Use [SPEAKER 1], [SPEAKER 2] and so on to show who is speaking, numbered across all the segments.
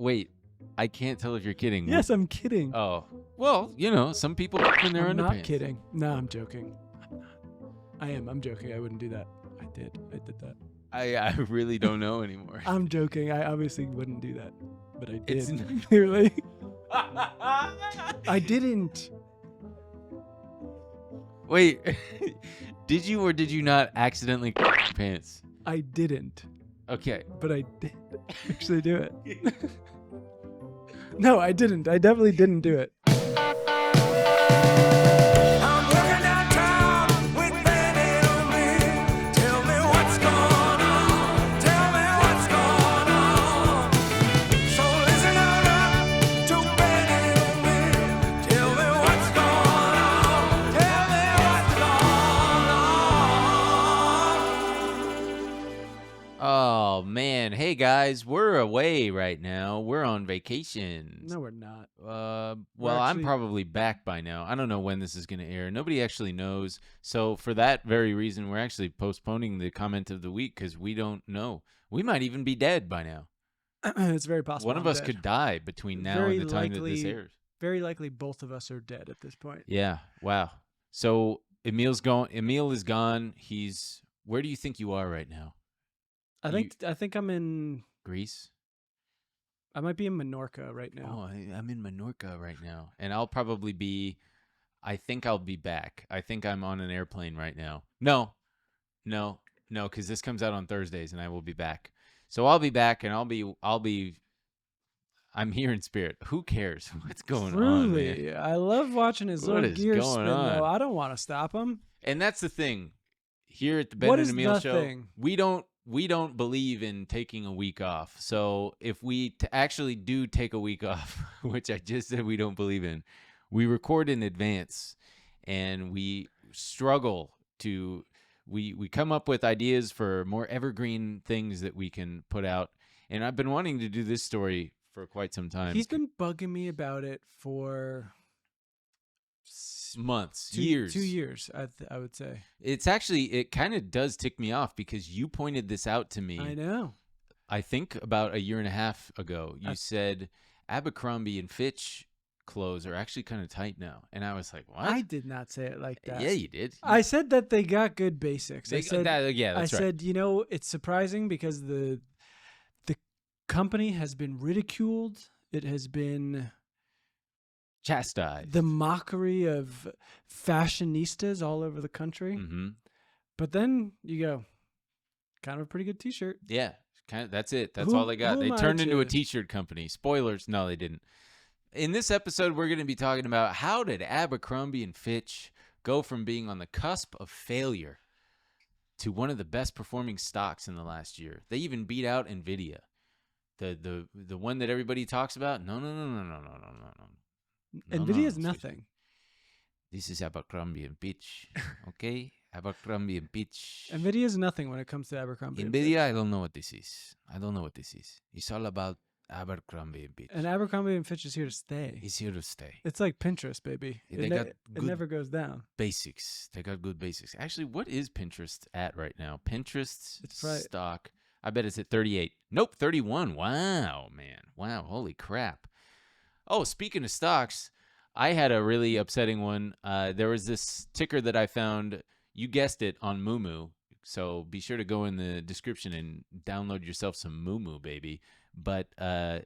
[SPEAKER 1] Wait, I can't tell if you're kidding.
[SPEAKER 2] Yes, I'm kidding.
[SPEAKER 1] Oh, well, you know, some people look in their
[SPEAKER 2] I'm
[SPEAKER 1] underpants.
[SPEAKER 2] not kidding. No, I'm joking. I'm not. I'm joking. I wouldn't do that. I did that.
[SPEAKER 1] I really don't know anymore.
[SPEAKER 2] I'm joking. I obviously wouldn't do that, but I did.
[SPEAKER 1] It's
[SPEAKER 2] Clearly. I didn't.
[SPEAKER 1] Wait, did you or did you not accidentally your pants?
[SPEAKER 2] I didn't,
[SPEAKER 1] Okay.
[SPEAKER 2] but I did actually do it. No, I didn't. I definitely didn't do it.
[SPEAKER 3] I'm walking downtown with Benny on me. Tell me what's going on. Tell me what's going on. So listen on up to Benny on me. Tell me what's going on. Tell me what's going on.
[SPEAKER 1] Oh man, hey guys, we're away right now. We're on vacation.
[SPEAKER 2] No, we're not.
[SPEAKER 1] Well, I'm
[SPEAKER 2] actually-
[SPEAKER 1] probably back by now. I don't know when this is going to air. Nobody actually knows. So for that very reason, we're actually postponing the comment of the week because we don't know. We might even be dead by now.
[SPEAKER 2] It's very possible.
[SPEAKER 1] One of
[SPEAKER 2] I'm
[SPEAKER 1] us
[SPEAKER 2] dead.
[SPEAKER 1] could die between now
[SPEAKER 2] Very
[SPEAKER 1] and the time that this
[SPEAKER 2] likely-
[SPEAKER 1] airs.
[SPEAKER 2] Very likely, both of us are dead at this point.
[SPEAKER 1] Yeah. Wow. So Emil's gone. Emil is gone. He's. Where do you think you are right now?
[SPEAKER 2] I think I'm in.
[SPEAKER 1] Greece.
[SPEAKER 2] I might be in Menorca right
[SPEAKER 1] Oh,
[SPEAKER 2] now.
[SPEAKER 1] I'm in Menorca right now, and I'll probably be. I think I'll be back. I think I'm on an airplane right now. No, because this comes out on Thursdays, and I will be back. So I'll be back, and I'll be. I'm here in spirit. Who cares what's going on, man?
[SPEAKER 2] Truly, I love watching his
[SPEAKER 1] What
[SPEAKER 2] little
[SPEAKER 1] is
[SPEAKER 2] gears
[SPEAKER 1] going
[SPEAKER 2] spin. Though
[SPEAKER 1] on?
[SPEAKER 2] I don't want to stop him.
[SPEAKER 1] And that's the thing. Here at the Ben
[SPEAKER 2] What
[SPEAKER 1] and
[SPEAKER 2] is
[SPEAKER 1] Emil
[SPEAKER 2] the
[SPEAKER 1] show,
[SPEAKER 2] thing?
[SPEAKER 1] we don't believe in taking a week off. So if we actually do take a week off, which I just said we don't believe in, we record in advance, and we struggle to we come up with ideas for more evergreen things that we can put out. And I've been wanting to do this story for quite some time.
[SPEAKER 2] He's been bugging me about it for
[SPEAKER 1] months,
[SPEAKER 2] 2
[SPEAKER 1] years.
[SPEAKER 2] 2 years, I would say.
[SPEAKER 1] It's actually, it kind of does tick me off because you pointed this out to me.
[SPEAKER 2] I know.
[SPEAKER 1] I think about a year and a half ago. You said Abercrombie and Fitch clothes are actually kind of tight now. And I was like, what?
[SPEAKER 2] I did not say it like that.
[SPEAKER 1] Yeah, you did.
[SPEAKER 2] I said that they got good basics. I said,
[SPEAKER 1] yeah, that's
[SPEAKER 2] I
[SPEAKER 1] right.
[SPEAKER 2] said, you know, it's surprising because the company has been ridiculed. It has been
[SPEAKER 1] Chastised.
[SPEAKER 2] the mockery of fashionistas all over the country.
[SPEAKER 1] Mm-hmm.
[SPEAKER 2] But then you go, kind of a pretty good T-shirt.
[SPEAKER 1] Yeah, kind of. That's it. That's
[SPEAKER 2] Who-
[SPEAKER 1] all they got.
[SPEAKER 2] who
[SPEAKER 1] They
[SPEAKER 2] am I
[SPEAKER 1] turned into a
[SPEAKER 2] to-
[SPEAKER 1] T-shirt company. Spoilers. No, they didn't. In this episode, we're going to be talking about how did Abercrombie and Fitch go from being on the cusp of failure to one of the best performing stocks in the last year. They even beat out Nvidia. The one that everybody talks about? No.
[SPEAKER 2] Nvidia's
[SPEAKER 1] no,
[SPEAKER 2] nothing.
[SPEAKER 1] This is Abercrombie and Fitch, okay? Abercrombie and Fitch.
[SPEAKER 2] Nvidia's nothing when it comes to Abercrombie. and
[SPEAKER 1] Nvidia,
[SPEAKER 2] Fitch.
[SPEAKER 1] I don't know what this is. It's all about Abercrombie and Fitch.
[SPEAKER 2] And Abercrombie and Fitch is here to stay.
[SPEAKER 1] He's here to stay.
[SPEAKER 2] It's like Pinterest, baby.
[SPEAKER 1] They
[SPEAKER 2] It,
[SPEAKER 1] got
[SPEAKER 2] it
[SPEAKER 1] good-
[SPEAKER 2] never goes down.
[SPEAKER 1] Basics. They got good basics. Actually, what is Pinterest at right now? Pinterest's
[SPEAKER 2] It's probably-
[SPEAKER 1] stock. I bet it's at 38. Nope, 31. Wow, man. Wow, holy crap. Oh, speaking of stocks, I had a really upsetting one. There was this ticker that I found, you guessed it, on Moomoo. So be sure to go in the description and download yourself some Moomoo, baby. But, man,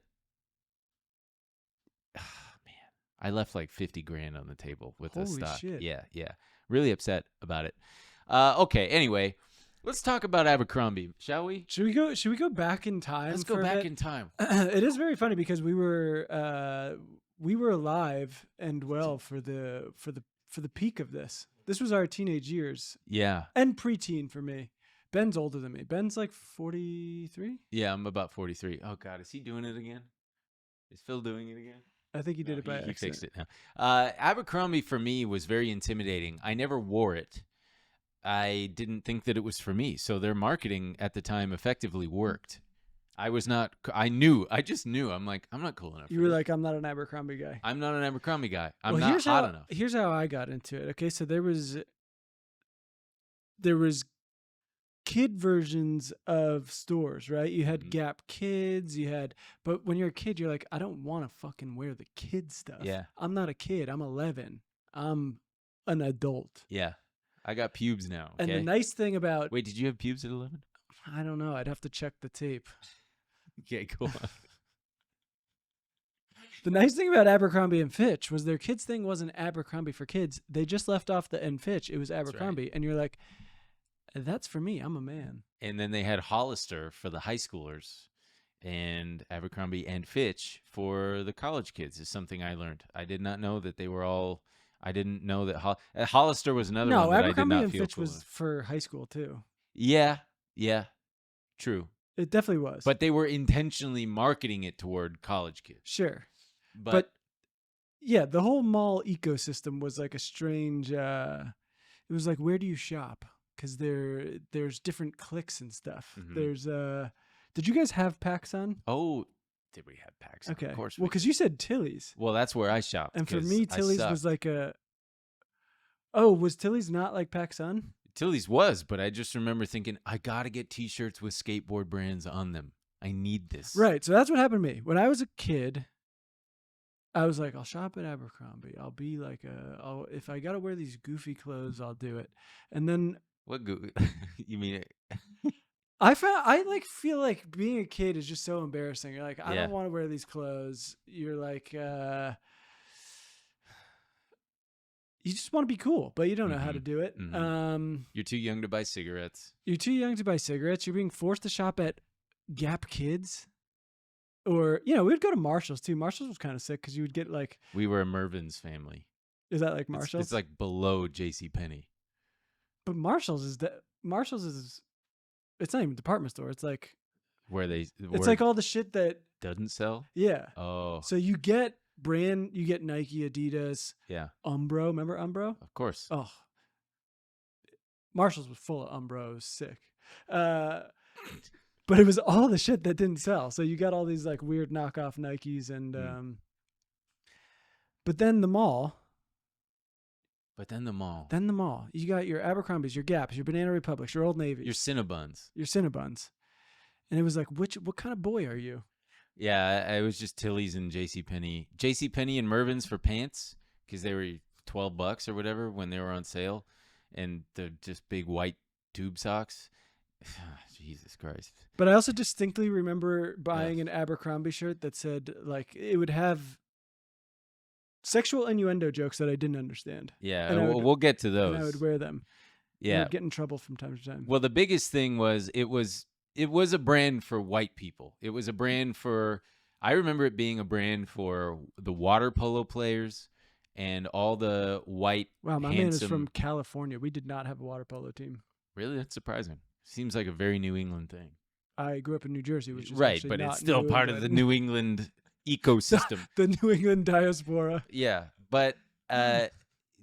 [SPEAKER 1] I left like 50 grand on the table with the
[SPEAKER 2] Holy
[SPEAKER 1] stock.
[SPEAKER 2] shit.
[SPEAKER 1] Yeah. Really upset about it. Okay, anyway, let's talk about Abercrombie, shall we?
[SPEAKER 2] Should we go back in time?
[SPEAKER 1] Let's go
[SPEAKER 2] for a
[SPEAKER 1] back
[SPEAKER 2] bit?
[SPEAKER 1] in time.
[SPEAKER 2] It is very funny because we were alive and well for the peak of this. This was our teenage years
[SPEAKER 1] Yeah.
[SPEAKER 2] and preteen for me. Ben's older than me. Ben's like 43.
[SPEAKER 1] Yeah, I'm about 43. Oh, God, is he doing it again? Is Phil doing it again?
[SPEAKER 2] I think he did
[SPEAKER 1] No,
[SPEAKER 2] it by
[SPEAKER 1] he
[SPEAKER 2] accident.
[SPEAKER 1] fixed it now. Abercrombie for me was very intimidating. I never wore it. I didn't think that it was for me. So their marketing at the time effectively worked. I just knew. I'm like, I'm not cool enough.
[SPEAKER 2] You
[SPEAKER 1] for
[SPEAKER 2] were
[SPEAKER 1] this.
[SPEAKER 2] like, I'm not an Abercrombie guy.
[SPEAKER 1] I'm not an Abercrombie guy. I'm
[SPEAKER 2] Well,
[SPEAKER 1] not
[SPEAKER 2] here's
[SPEAKER 1] hot
[SPEAKER 2] how,
[SPEAKER 1] enough.
[SPEAKER 2] Here's how I got into it. Okay, so there was kid versions of stores, right? You had Gap Kids, but when you're a kid, you're like, I don't want to fucking wear the kid stuff.
[SPEAKER 1] Yeah.
[SPEAKER 2] I'm not a kid. I'm 11. I'm an adult.
[SPEAKER 1] Yeah. I got pubes now.
[SPEAKER 2] And
[SPEAKER 1] Okay.
[SPEAKER 2] the nice thing about,
[SPEAKER 1] Wait, did you have pubes at 11?
[SPEAKER 2] I don't know. I'd have to check the tape.
[SPEAKER 1] Okay, cool.
[SPEAKER 2] The nice thing about Abercrombie and Fitch was their kids thing wasn't Abercrombie for kids. They just left off the and Fitch. It was Abercrombie. And you're like, that's for me. I'm a man.
[SPEAKER 1] And then they had Hollister for the high schoolers, and Abercrombie and Fitch for the college kids is something I learned. I did not know that they were all. I didn't know that Hollister was another one that
[SPEAKER 2] Abercrombie
[SPEAKER 1] I did not
[SPEAKER 2] and
[SPEAKER 1] feel
[SPEAKER 2] Fitch
[SPEAKER 1] cool
[SPEAKER 2] was
[SPEAKER 1] with.
[SPEAKER 2] for high school too.
[SPEAKER 1] Yeah, true.
[SPEAKER 2] It definitely was.
[SPEAKER 1] But they were intentionally marketing it toward college kids.
[SPEAKER 2] Sure.
[SPEAKER 1] But
[SPEAKER 2] yeah, the whole mall ecosystem was like a strange. It was like, where do you shop? Because there's different cliques and stuff.
[SPEAKER 1] Mhm.
[SPEAKER 2] There's Did you guys have PacSun?
[SPEAKER 1] oh, did we have packs?
[SPEAKER 2] Okay.
[SPEAKER 1] Of course.
[SPEAKER 2] Well, because you said Tilly's,
[SPEAKER 1] well, that's where I shopped.
[SPEAKER 2] and for
[SPEAKER 1] 'cause
[SPEAKER 2] me,
[SPEAKER 1] I
[SPEAKER 2] Tilly's
[SPEAKER 1] sucked.
[SPEAKER 2] was like a. Oh, was Tilly's not like PacSun?
[SPEAKER 1] Tilly's was, but I just remember thinking, I gotta get T-shirts with skateboard brands on them. I need this.
[SPEAKER 2] Right. So that's what happened to me when I was a kid. I was like, I'll shop at Abercrombie. I'll be like if I gotta wear these goofy clothes, I'll do it. And then
[SPEAKER 1] What you mean?
[SPEAKER 2] I feel like being a kid is just so embarrassing. You're like, I
[SPEAKER 1] Yeah.
[SPEAKER 2] don't want to wear these clothes. You're like, you just want to be cool, but you don't know how to do it.
[SPEAKER 1] You're too young to buy cigarettes.
[SPEAKER 2] You're too young to buy cigarettes. You're being forced to shop at Gap Kids. Or, we'd go to Marshall's too. Marshall's was kind of sick because you would get like,
[SPEAKER 1] We were a Mervin's family.
[SPEAKER 2] is that like
[SPEAKER 1] It's-
[SPEAKER 2] Marshall's?
[SPEAKER 1] It's like below JCPenney.
[SPEAKER 2] But Marshall's is, it's not even a department store. It's like,
[SPEAKER 1] Where
[SPEAKER 2] it's like all the shit that,
[SPEAKER 1] doesn't sell.
[SPEAKER 2] yeah.
[SPEAKER 1] Oh,
[SPEAKER 2] So you get Nike, Adidas,
[SPEAKER 1] yeah,
[SPEAKER 2] Umbro. Remember Umbro?
[SPEAKER 1] of course.
[SPEAKER 2] Oh, Marshall's was full of Umbro. It was sick. But it was all the shit that didn't sell. So you got all these like weird knockoff Nikes and, but then the mall, you got your Abercrombies, your Gaps, your Banana Republics, your Old Navies,
[SPEAKER 1] Your Cinnabons.
[SPEAKER 2] your Cinnabons. And it was like, what kind of boy are you?
[SPEAKER 1] Yeah, I was just Tilly's and JCPenney. JCPenney and Mervin's for pants because they were $12 or whatever when they were on sale, and they're just big white tube socks. Jesus Christ.
[SPEAKER 2] But I also distinctly remember buying an Abercrombie shirt that said like it would have sexual innuendo jokes that I didn't understand.
[SPEAKER 1] Yeah,
[SPEAKER 2] And I would-
[SPEAKER 1] we'll get to those.
[SPEAKER 2] And I would wear them. And
[SPEAKER 1] Yeah.
[SPEAKER 2] I'd get in trouble from time to time.
[SPEAKER 1] Well, the biggest thing was it was a brand for white people. It was a brand for, I remember it being a brand for the water polo players and all the white,
[SPEAKER 2] Wow, my man is
[SPEAKER 1] handsome-
[SPEAKER 2] from California. We did not have a water polo team.
[SPEAKER 1] Really? That's surprising. Seems like a very New England thing.
[SPEAKER 2] I grew up in New Jersey, which is
[SPEAKER 1] Right,
[SPEAKER 2] actually
[SPEAKER 1] but
[SPEAKER 2] not
[SPEAKER 1] it's still
[SPEAKER 2] New
[SPEAKER 1] part of the
[SPEAKER 2] England.
[SPEAKER 1] New England ecosystem.
[SPEAKER 2] the New England diaspora.
[SPEAKER 1] Yeah, but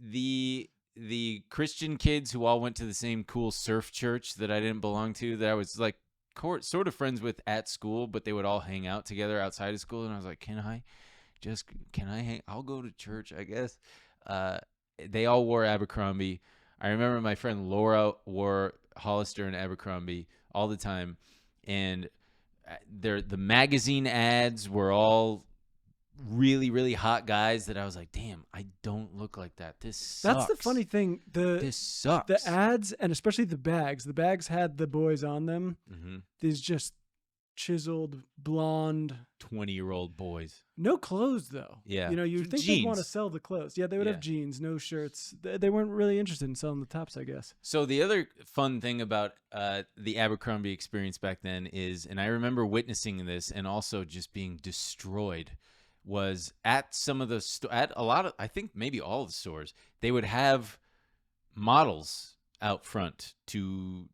[SPEAKER 1] the Christian kids who all went to the same cool surf church that I didn't belong to, that I was like sort of friends with at school, but they would all hang out together outside of school, and I was like, can I hang? I'll go to church, I guess. They all wore Abercrombie. I remember my friend Laura wore Hollister and Abercrombie all the time, and the magazine ads were all really, really hot guys that I was like, damn, I don't look like that. This sucks.
[SPEAKER 2] That's the funny thing.
[SPEAKER 1] This sucks.
[SPEAKER 2] The ads, and especially the bags. The bags had the boys on them.
[SPEAKER 1] Mm-hmm.
[SPEAKER 2] These just chiseled, blonde,
[SPEAKER 1] 20-year-old boys.
[SPEAKER 2] no clothes though.
[SPEAKER 1] Yeah.
[SPEAKER 2] You'd think they'd want to
[SPEAKER 1] Jeans.
[SPEAKER 2] sell the clothes. Yeah, they would
[SPEAKER 1] Yeah.
[SPEAKER 2] have jeans, no shirts. They weren't really interested in selling the tops, I guess.
[SPEAKER 1] So the other fun thing about the Abercrombie experience back then is, and I remember witnessing this and also just being destroyed, was at some of the at a lot of, I think maybe all of the stores, they would have models out front to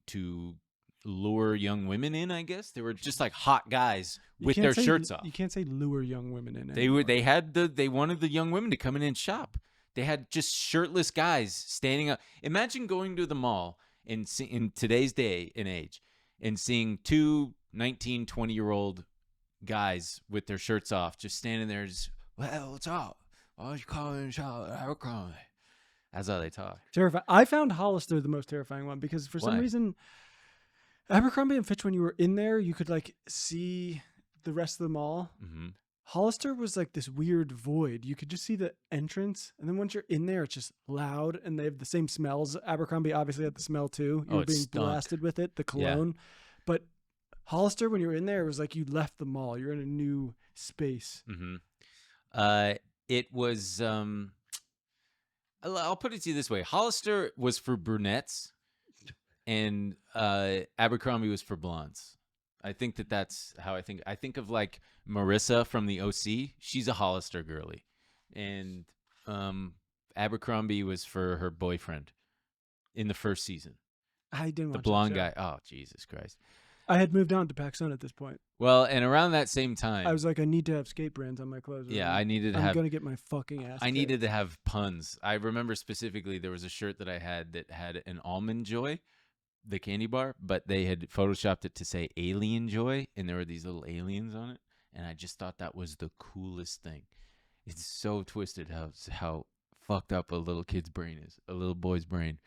[SPEAKER 1] lure young women in. I guess they were just like hot guys
[SPEAKER 2] You
[SPEAKER 1] with
[SPEAKER 2] can't
[SPEAKER 1] their
[SPEAKER 2] say-
[SPEAKER 1] shirts off.
[SPEAKER 2] You can't say lure young women in.
[SPEAKER 1] They wanted the young women to come in and shop. They had just shirtless guys standing up. Imagine going to the mall in today's day and age and seeing two 19, 20-year-old guys with their shirts off, just standing there, just, well, what's up? Why don't you call in and shop at Abercrombie? That's how they talk.
[SPEAKER 2] Terrifying. I found Hollister the most terrifying one because for some
[SPEAKER 1] Why?
[SPEAKER 2] reason, Abercrombie and Fitch, when you were in there, you could like see the rest of the mall.
[SPEAKER 1] Mm-hmm.
[SPEAKER 2] Hollister was like this weird void. You could just see the entrance, and then once you're in there, it's just loud, and they have the same smells. Abercrombie obviously had the smell too. You
[SPEAKER 1] Oh,
[SPEAKER 2] were
[SPEAKER 1] it
[SPEAKER 2] being
[SPEAKER 1] stunk.
[SPEAKER 2] blasted with it, the
[SPEAKER 1] Yeah.
[SPEAKER 2] cologne. But Hollister, when you were in there, it was like you left the mall. You're in a new space.
[SPEAKER 1] Mm-hmm. It was. I'll put it to you this way: Hollister was for brunettes, and Abercrombie was for blondes. I think that's how I think. I think of like Marissa from the OC. She's a Hollister girly, and Abercrombie was for her boyfriend in the first season.
[SPEAKER 2] I didn't
[SPEAKER 1] The
[SPEAKER 2] watch
[SPEAKER 1] blonde
[SPEAKER 2] that
[SPEAKER 1] guy.
[SPEAKER 2] show.
[SPEAKER 1] Oh, Jesus Christ.
[SPEAKER 2] I had moved on to PacSun at this point.
[SPEAKER 1] Well, and around that same time,
[SPEAKER 2] I was like, I need to have skate brands on my clothes.
[SPEAKER 1] yeah,
[SPEAKER 2] or
[SPEAKER 1] I needed to
[SPEAKER 2] I'm
[SPEAKER 1] have.
[SPEAKER 2] gonna get my fucking ass.
[SPEAKER 1] I needed to have puns. I remember specifically there was a shirt that I had that had an Almond Joy, the candy bar, but they had photoshopped it to say Alien Joy, and there were these little aliens on it, and I just thought that was the coolest thing. It's so twisted how fucked up a little kid's brain is, a little boy's brain.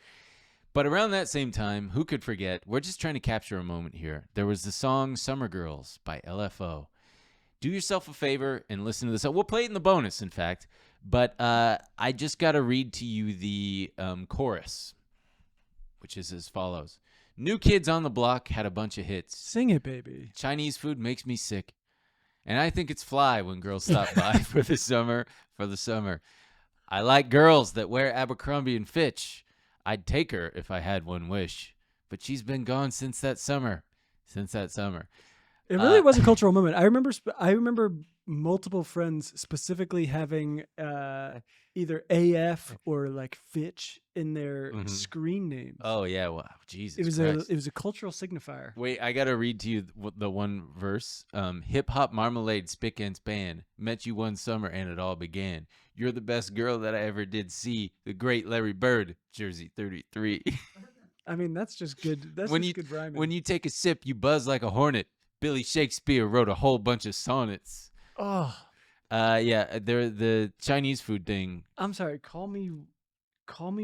[SPEAKER 1] But around that same time, who could forget? We're just trying to capture a moment here. There was the song Summer Girls by LFO. Do yourself a favor and listen to this. We'll play it in the bonus, in fact. But I just got to read to you the chorus, which is as follows. New Kids on the Block had a bunch of hits.
[SPEAKER 2] Sing it, baby.
[SPEAKER 1] Chinese food makes me sick. And I think it's fly when girls stop by for the summer. I like girls that wear Abercrombie and Fitch. I'd take her if I had one wish. But she's been gone since that summer.
[SPEAKER 2] It really was a cultural moment. I remember multiple friends specifically having either AF or like Fitch in their screen names.
[SPEAKER 1] Oh yeah, well, Jesus.
[SPEAKER 2] It was a cultural signifier.
[SPEAKER 1] Wait, I gotta read to you the one verse. Hip hop marmalade, spick and span. Met you one summer and it all began. You're the best girl that I ever did see. The great Larry Bird, Jersey 33.
[SPEAKER 2] I mean, that's just good. That's
[SPEAKER 1] when
[SPEAKER 2] just
[SPEAKER 1] you
[SPEAKER 2] good rhyming.
[SPEAKER 1] when you take a sip, you buzz like a hornet. Billy Shakespeare wrote a whole bunch of sonnets.
[SPEAKER 2] Oh,
[SPEAKER 1] yeah, they're the Chinese food thing.
[SPEAKER 2] I'm sorry. Call me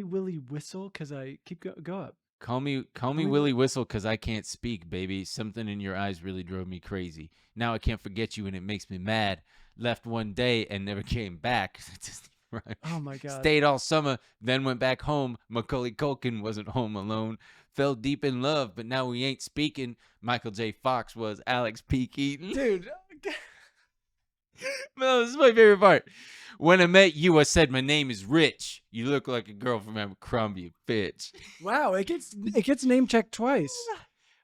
[SPEAKER 2] Willie Whistle because I keep go up.
[SPEAKER 1] Call me Willie Whistle because I can't speak, baby. Something in your eyes really drove me crazy. Now I can't forget you and it makes me mad. Left one day and never came back. Right.
[SPEAKER 2] Oh my God.
[SPEAKER 1] Stayed all summer, then went back home. Macaulay Culkin wasn't home alone. Fell deep in love, but now we ain't speaking. Michael J. Fox was Alex P. Keaton.
[SPEAKER 2] Dude.
[SPEAKER 1] No, this is my favorite part. When I met you, I said my name is Rich. You look like a girl from Abercrombie Fitch.
[SPEAKER 2] Wow, it gets name checked twice.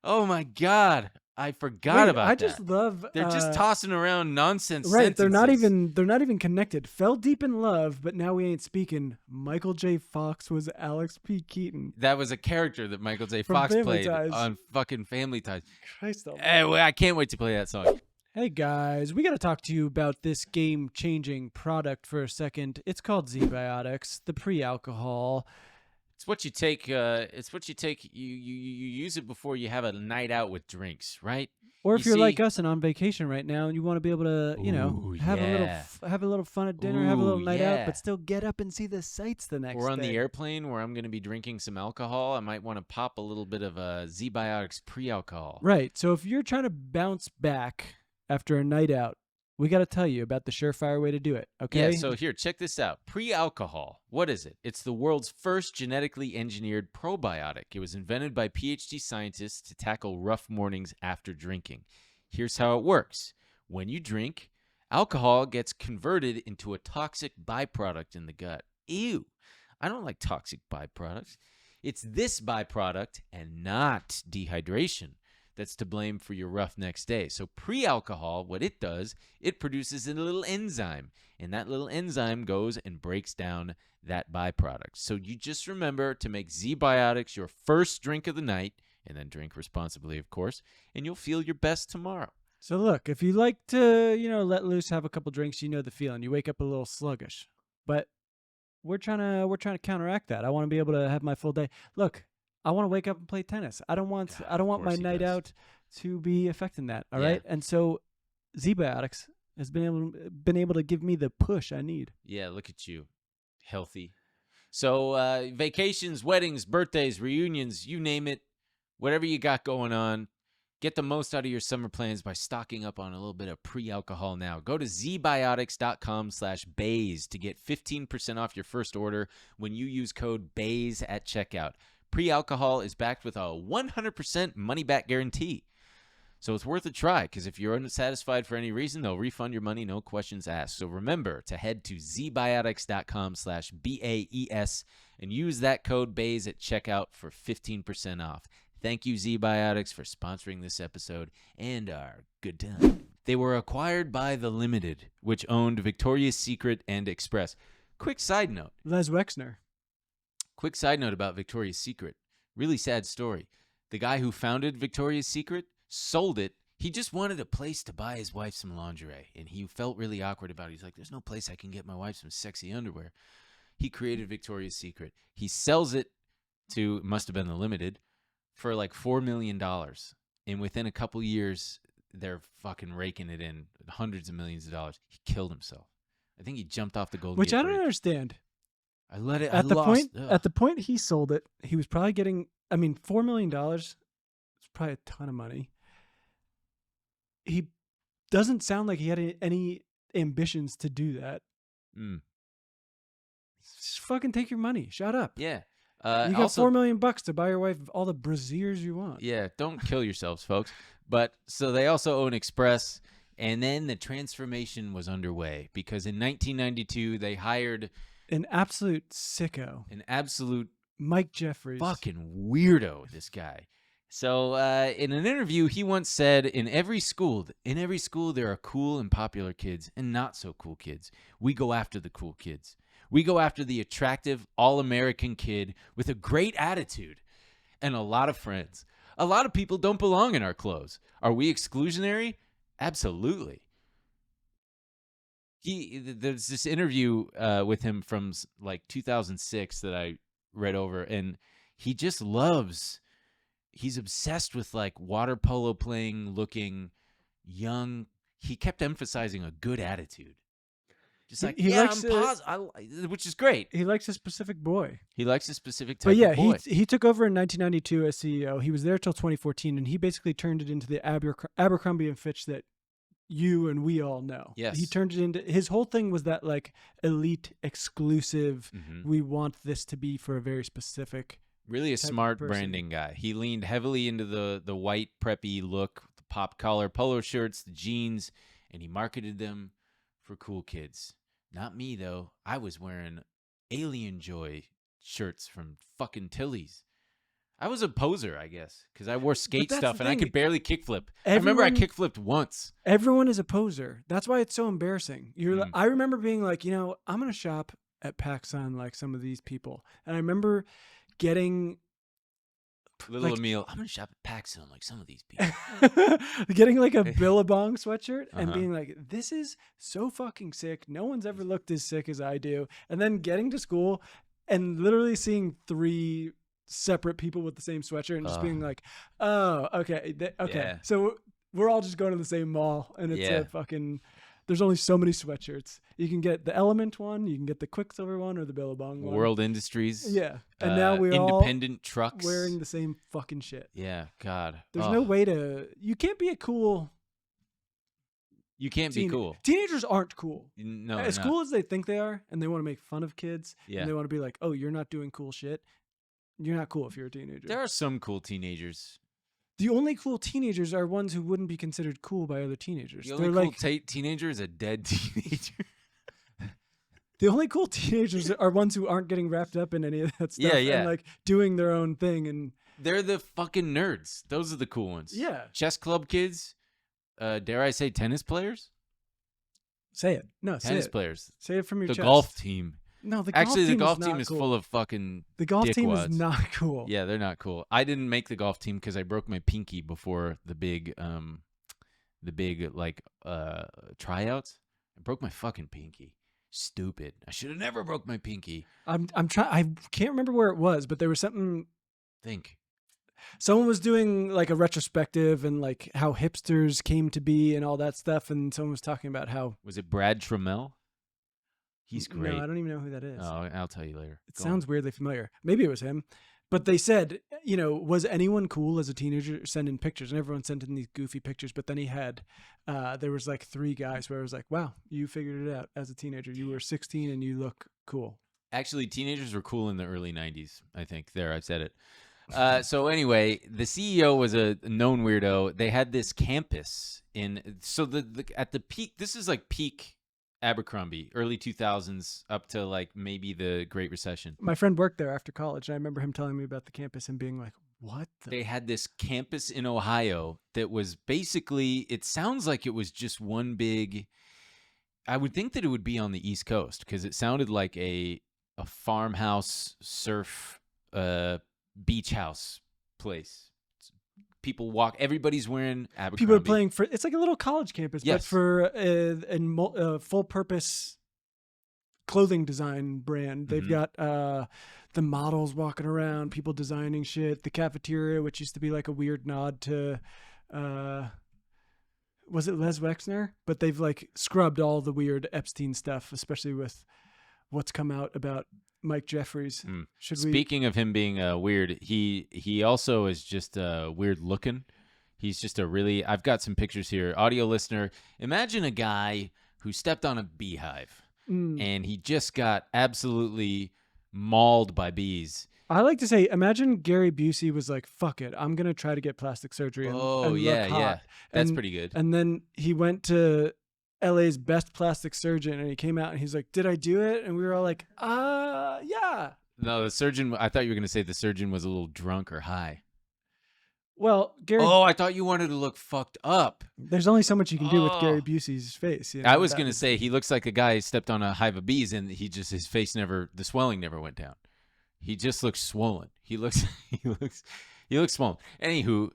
[SPEAKER 1] Oh my God, I forgot about that.
[SPEAKER 2] I just love.
[SPEAKER 1] They're just tossing around nonsense.
[SPEAKER 2] Right, they're not
[SPEAKER 1] sentences.
[SPEAKER 2] even connected. Fell deep in love, but now we ain't speaking. Michael J. Fox was Alex P. Keaton.
[SPEAKER 1] That was a character that Michael J.
[SPEAKER 2] From
[SPEAKER 1] Fox
[SPEAKER 2] Family
[SPEAKER 1] played
[SPEAKER 2] Ties.
[SPEAKER 1] on fucking Family Ties.
[SPEAKER 2] Christ almighty.
[SPEAKER 1] Anyway, I can't wait to play that song.
[SPEAKER 2] Hey guys, we got to talk to you about this game-changing product for a second. It's called ZBIOTIcs, the pre-alcohol.
[SPEAKER 1] It's what you take. You use it before you have a night out with drinks, right?
[SPEAKER 2] Or if
[SPEAKER 1] You
[SPEAKER 2] you're like
[SPEAKER 1] see-
[SPEAKER 2] us and on vacation right now, and you want to be able to,
[SPEAKER 1] Ooh,
[SPEAKER 2] have
[SPEAKER 1] yeah.
[SPEAKER 2] a little fun at dinner, have a little
[SPEAKER 1] Ooh,
[SPEAKER 2] night out,
[SPEAKER 1] yeah.
[SPEAKER 2] but still get up and see the sights the next
[SPEAKER 1] Or on
[SPEAKER 2] day.
[SPEAKER 1] the airplane where I'm going to be drinking some alcohol, I might want to pop a little bit of a ZBIOTIcs pre-alcohol.
[SPEAKER 2] Right. So if you're trying to bounce back after a night out, we got to tell you about the surefire way to do it. Okay.
[SPEAKER 1] Yeah, so here, check this out. Pre-alcohol. What is it? It's the world's first genetically engineered probiotic. It was invented by PhD scientists to tackle rough mornings after drinking. Here's how it works. When you drink, alcohol gets converted into a toxic byproduct in the gut. Ew. I don't like toxic byproducts. It's this byproduct and not dehydration that's to blame for your rough next day. So pre-alcohol, what it does, it produces a little enzyme, and that little enzyme goes and breaks down that byproduct. So you just remember to make ZBIOTIcs your first drink of the night, and then drink responsibly, of course, and you'll feel your best tomorrow.
[SPEAKER 2] So look, if you like to, let loose, have a couple drinks, you know the feeling. You wake up a little sluggish, but we're trying to counteract that. I want to be able to have my full day. Look, I want to wake up and play tennis. I don't want my
[SPEAKER 1] course he
[SPEAKER 2] night
[SPEAKER 1] does.
[SPEAKER 2] out to be affecting that. All
[SPEAKER 1] Yeah.
[SPEAKER 2] right, and so ZBIOTIcs has been able to give me the push I need.
[SPEAKER 1] Yeah, look at you. Healthy. So vacations, weddings, birthdays, reunions, you name it. whatever you got going on, get the most out of your summer plans by stocking up on a little bit of pre-alcohol now. Go to zbiotics.com/BAYS to get 15% off your first order when you use code BAYS at checkout. Pre-alcohol is backed with a 100% money-back guarantee. So it's worth a try, because if you're unsatisfied for any reason, they'll refund your money, no questions asked. So remember to head to zbiotics.com/BAES and use that code BAYS at checkout for 15% off. Thank you, ZBIOTICS, for sponsoring this episode and our good time. They were acquired by The Limited, which owned Victoria's Secret and Express. Quick side note.
[SPEAKER 2] Les Wexner.
[SPEAKER 1] Quick side note about Victoria's Secret. Really sad story. The guy who founded Victoria's Secret sold it. He just wanted a place to buy his wife some lingerie, and he felt really awkward about it. He's like, there's no place I can get my wife some sexy underwear. He created Victoria's Secret. He sells it to, it must have been The Limited, for like $4 million. And within a couple years, they're fucking raking it in hundreds of millions of dollars. He killed himself. I think he jumped off the Golden
[SPEAKER 2] Which
[SPEAKER 1] Gate
[SPEAKER 2] I don't
[SPEAKER 1] Bridge.
[SPEAKER 2] understand.
[SPEAKER 1] I let it.
[SPEAKER 2] At
[SPEAKER 1] I
[SPEAKER 2] the
[SPEAKER 1] lost.
[SPEAKER 2] point
[SPEAKER 1] Ugh.
[SPEAKER 2] at the point he sold it, he was probably getting, I mean, $4 million is probably a ton of money. He doesn't sound like he had any ambitions to do that.
[SPEAKER 1] Mm.
[SPEAKER 2] Just fucking take your money. Shut up.
[SPEAKER 1] Yeah.
[SPEAKER 2] You got
[SPEAKER 1] also,
[SPEAKER 2] $4 million to buy your wife all the brassieres you want.
[SPEAKER 1] Yeah, don't kill yourselves, folks. But so they also own Express, and then the transformation was underway because in 1992 they hired
[SPEAKER 2] An absolute sicko.
[SPEAKER 1] an absolute
[SPEAKER 2] Mike Jeffries.
[SPEAKER 1] fucking weirdo, this guy. So in an interview, he once said, in every school there are cool and popular kids and not so cool kids. We go after the cool kids. We go after the attractive, all-American kid with a great attitude and a lot of friends. A lot of people don't belong in our clothes. Are we exclusionary? Absolutely. There's this interview with him from like 2006 that I read over, and he just loves... He's obsessed with like water polo playing, looking young. He kept emphasizing a good attitude. Just like,
[SPEAKER 2] He likes
[SPEAKER 1] I'm which is great.
[SPEAKER 2] He likes a specific boy.
[SPEAKER 1] He likes a specific type
[SPEAKER 2] But yeah,
[SPEAKER 1] of boy.
[SPEAKER 2] he took over in 1992 as CEO. He was there till 2014, and he basically turned it into the Abercrombie and Fitch that you and we all know.
[SPEAKER 1] Yes.
[SPEAKER 2] He turned it into, his whole thing was that like elite, exclusive,
[SPEAKER 1] Mhm.
[SPEAKER 2] we want this to be for a very specific.
[SPEAKER 1] Really a
[SPEAKER 2] type of
[SPEAKER 1] smart
[SPEAKER 2] person.
[SPEAKER 1] branding guy. He leaned heavily into the white preppy look, the pop collar polo shirts, the jeans, and he marketed them for cool kids. Not me, though. I was wearing Alien Joy shirts from fucking Tilly's. I was a poser, I guess, because I wore skate
[SPEAKER 2] that's
[SPEAKER 1] stuff
[SPEAKER 2] the
[SPEAKER 1] and I
[SPEAKER 2] thing.
[SPEAKER 1] could barely kickflip. I remember I
[SPEAKER 2] Everyone-
[SPEAKER 1] kickflipped once.
[SPEAKER 2] Everyone is a poser. That's why it's so embarrassing.
[SPEAKER 1] Mm.
[SPEAKER 2] I remember being like, I'm going to shop at PacSun like some of these people. And I remember getting
[SPEAKER 1] Little
[SPEAKER 2] like-
[SPEAKER 1] Emil, I'm going to shop at PacSun like some of these people.
[SPEAKER 2] getting like a Billabong sweatshirt and
[SPEAKER 1] Uh-huh.
[SPEAKER 2] being like, this is so fucking sick. No one's ever looked as sick as I do. And then getting to school and literally seeing 3 separate people with the same sweatshirt and just being like, oh, okay. Okay.
[SPEAKER 1] Yeah.
[SPEAKER 2] So we're all just going to the same mall and it's
[SPEAKER 1] Yeah.
[SPEAKER 2] a fucking, there's only so many sweatshirts. You can get the Element one, you can get the Quicksilver one or the Billabong one.
[SPEAKER 1] World Industries.
[SPEAKER 2] Yeah. And now we're all
[SPEAKER 1] independent trucks.
[SPEAKER 2] wearing the same fucking shit.
[SPEAKER 1] Yeah, God.
[SPEAKER 2] There's
[SPEAKER 1] Oh,
[SPEAKER 2] no way to, you can't be a cool
[SPEAKER 1] You can't be cool.
[SPEAKER 2] Teenagers aren't cool.
[SPEAKER 1] No,
[SPEAKER 2] As
[SPEAKER 1] they're not.
[SPEAKER 2] cool as they think they are, and they want to make fun of kids,
[SPEAKER 1] Yeah.
[SPEAKER 2] and they want to be like, "Oh, you're not doing cool shit." You're not cool if you're a teenager.
[SPEAKER 1] There are some cool teenagers.
[SPEAKER 2] The only cool teenagers are ones who wouldn't be considered cool by other teenagers.
[SPEAKER 1] The
[SPEAKER 2] They're
[SPEAKER 1] only
[SPEAKER 2] like
[SPEAKER 1] cool teenager is a dead teenager.
[SPEAKER 2] the only cool teenagers are ones who aren't getting wrapped up in any of that stuff.
[SPEAKER 1] Yeah, yeah.
[SPEAKER 2] And like doing their own thing and
[SPEAKER 1] They're the fucking nerds. Those are the cool ones.
[SPEAKER 2] yeah.
[SPEAKER 1] Chess club kids. Dare I say tennis players?
[SPEAKER 2] Say it. No, say
[SPEAKER 1] Tennis
[SPEAKER 2] it.
[SPEAKER 1] players.
[SPEAKER 2] Say it from your
[SPEAKER 1] The
[SPEAKER 2] chest.
[SPEAKER 1] golf team.
[SPEAKER 2] No, the
[SPEAKER 1] Actually, the golf
[SPEAKER 2] golf
[SPEAKER 1] team is
[SPEAKER 2] cool.
[SPEAKER 1] full of fucking.
[SPEAKER 2] The golf team is
[SPEAKER 1] dickwads.
[SPEAKER 2] not cool.
[SPEAKER 1] Yeah, they're not cool. I didn't make the golf team because I broke my pinky before the big tryouts. I broke my fucking pinky. Stupid. I should have never broke my pinky.
[SPEAKER 2] I'm trying. I can't remember where it was, but there was something.
[SPEAKER 1] Think.
[SPEAKER 2] Someone was doing like a retrospective and like how hipsters came to be and all that stuff, and someone was talking about how
[SPEAKER 1] Was it Brad Trammell? He's great.
[SPEAKER 2] No, I don't even know who that is.
[SPEAKER 1] Oh, I'll tell you later.
[SPEAKER 2] It
[SPEAKER 1] Go
[SPEAKER 2] sounds weirdly familiar. Maybe it was him. But they said, was anyone cool as a teenager sending pictures? And everyone sent in these goofy pictures. But then he had, there was like 3 guys where it was like, wow, you figured it out as a teenager. You were 16 and you look cool.
[SPEAKER 1] Actually, teenagers were cool in the early 90s, I think. There, I said it. So anyway, the CEO was a known weirdo. They had this campus so at the peak, this is like peak Abercrombie, early 2000s up to like maybe the Great Recession.
[SPEAKER 2] My friend worked there after college, and I remember him telling me about the campus and being like, what?
[SPEAKER 1] They had this campus in Ohio that was basically, it sounds like it was just one big, I would think that it would be on the East Coast because it sounded like a farmhouse surf beach house place. People walk. Everybody's wearing Abercrombie.
[SPEAKER 2] People are playing for. It's like a little college campus,
[SPEAKER 1] Yes.
[SPEAKER 2] but for a full-purpose clothing design brand. They've got the models walking around, people designing shit. The cafeteria, which used to be like a weird nod to, was it Les Wexner? But they've like scrubbed all the weird Epstein stuff, especially with what's come out about Mike Jeffries.
[SPEAKER 1] Speaking of him being weird, he also is just weird looking. He's just I've got some pictures here. Audio listener, imagine a guy who stepped on a beehive and he just got absolutely mauled by bees.
[SPEAKER 2] I like to say, imagine Gary Busey was like, fuck it, I'm going to try to get plastic surgery. And look hot.
[SPEAKER 1] That's pretty good.
[SPEAKER 2] And then he went to LA's best plastic surgeon and he came out and he's like, did I do it? And we were all like, yeah.
[SPEAKER 1] No, the surgeon, I thought you were going to say the surgeon was a little drunk or high.
[SPEAKER 2] Well, Gary.
[SPEAKER 1] Oh, I thought you wanted to look fucked up.
[SPEAKER 2] There's only so much you can do with Gary Busey's face.
[SPEAKER 1] I was going to say he looks like a guy who stepped on a hive of bees and his face the swelling never went down. He just looks swollen. He looks swollen. Anywho,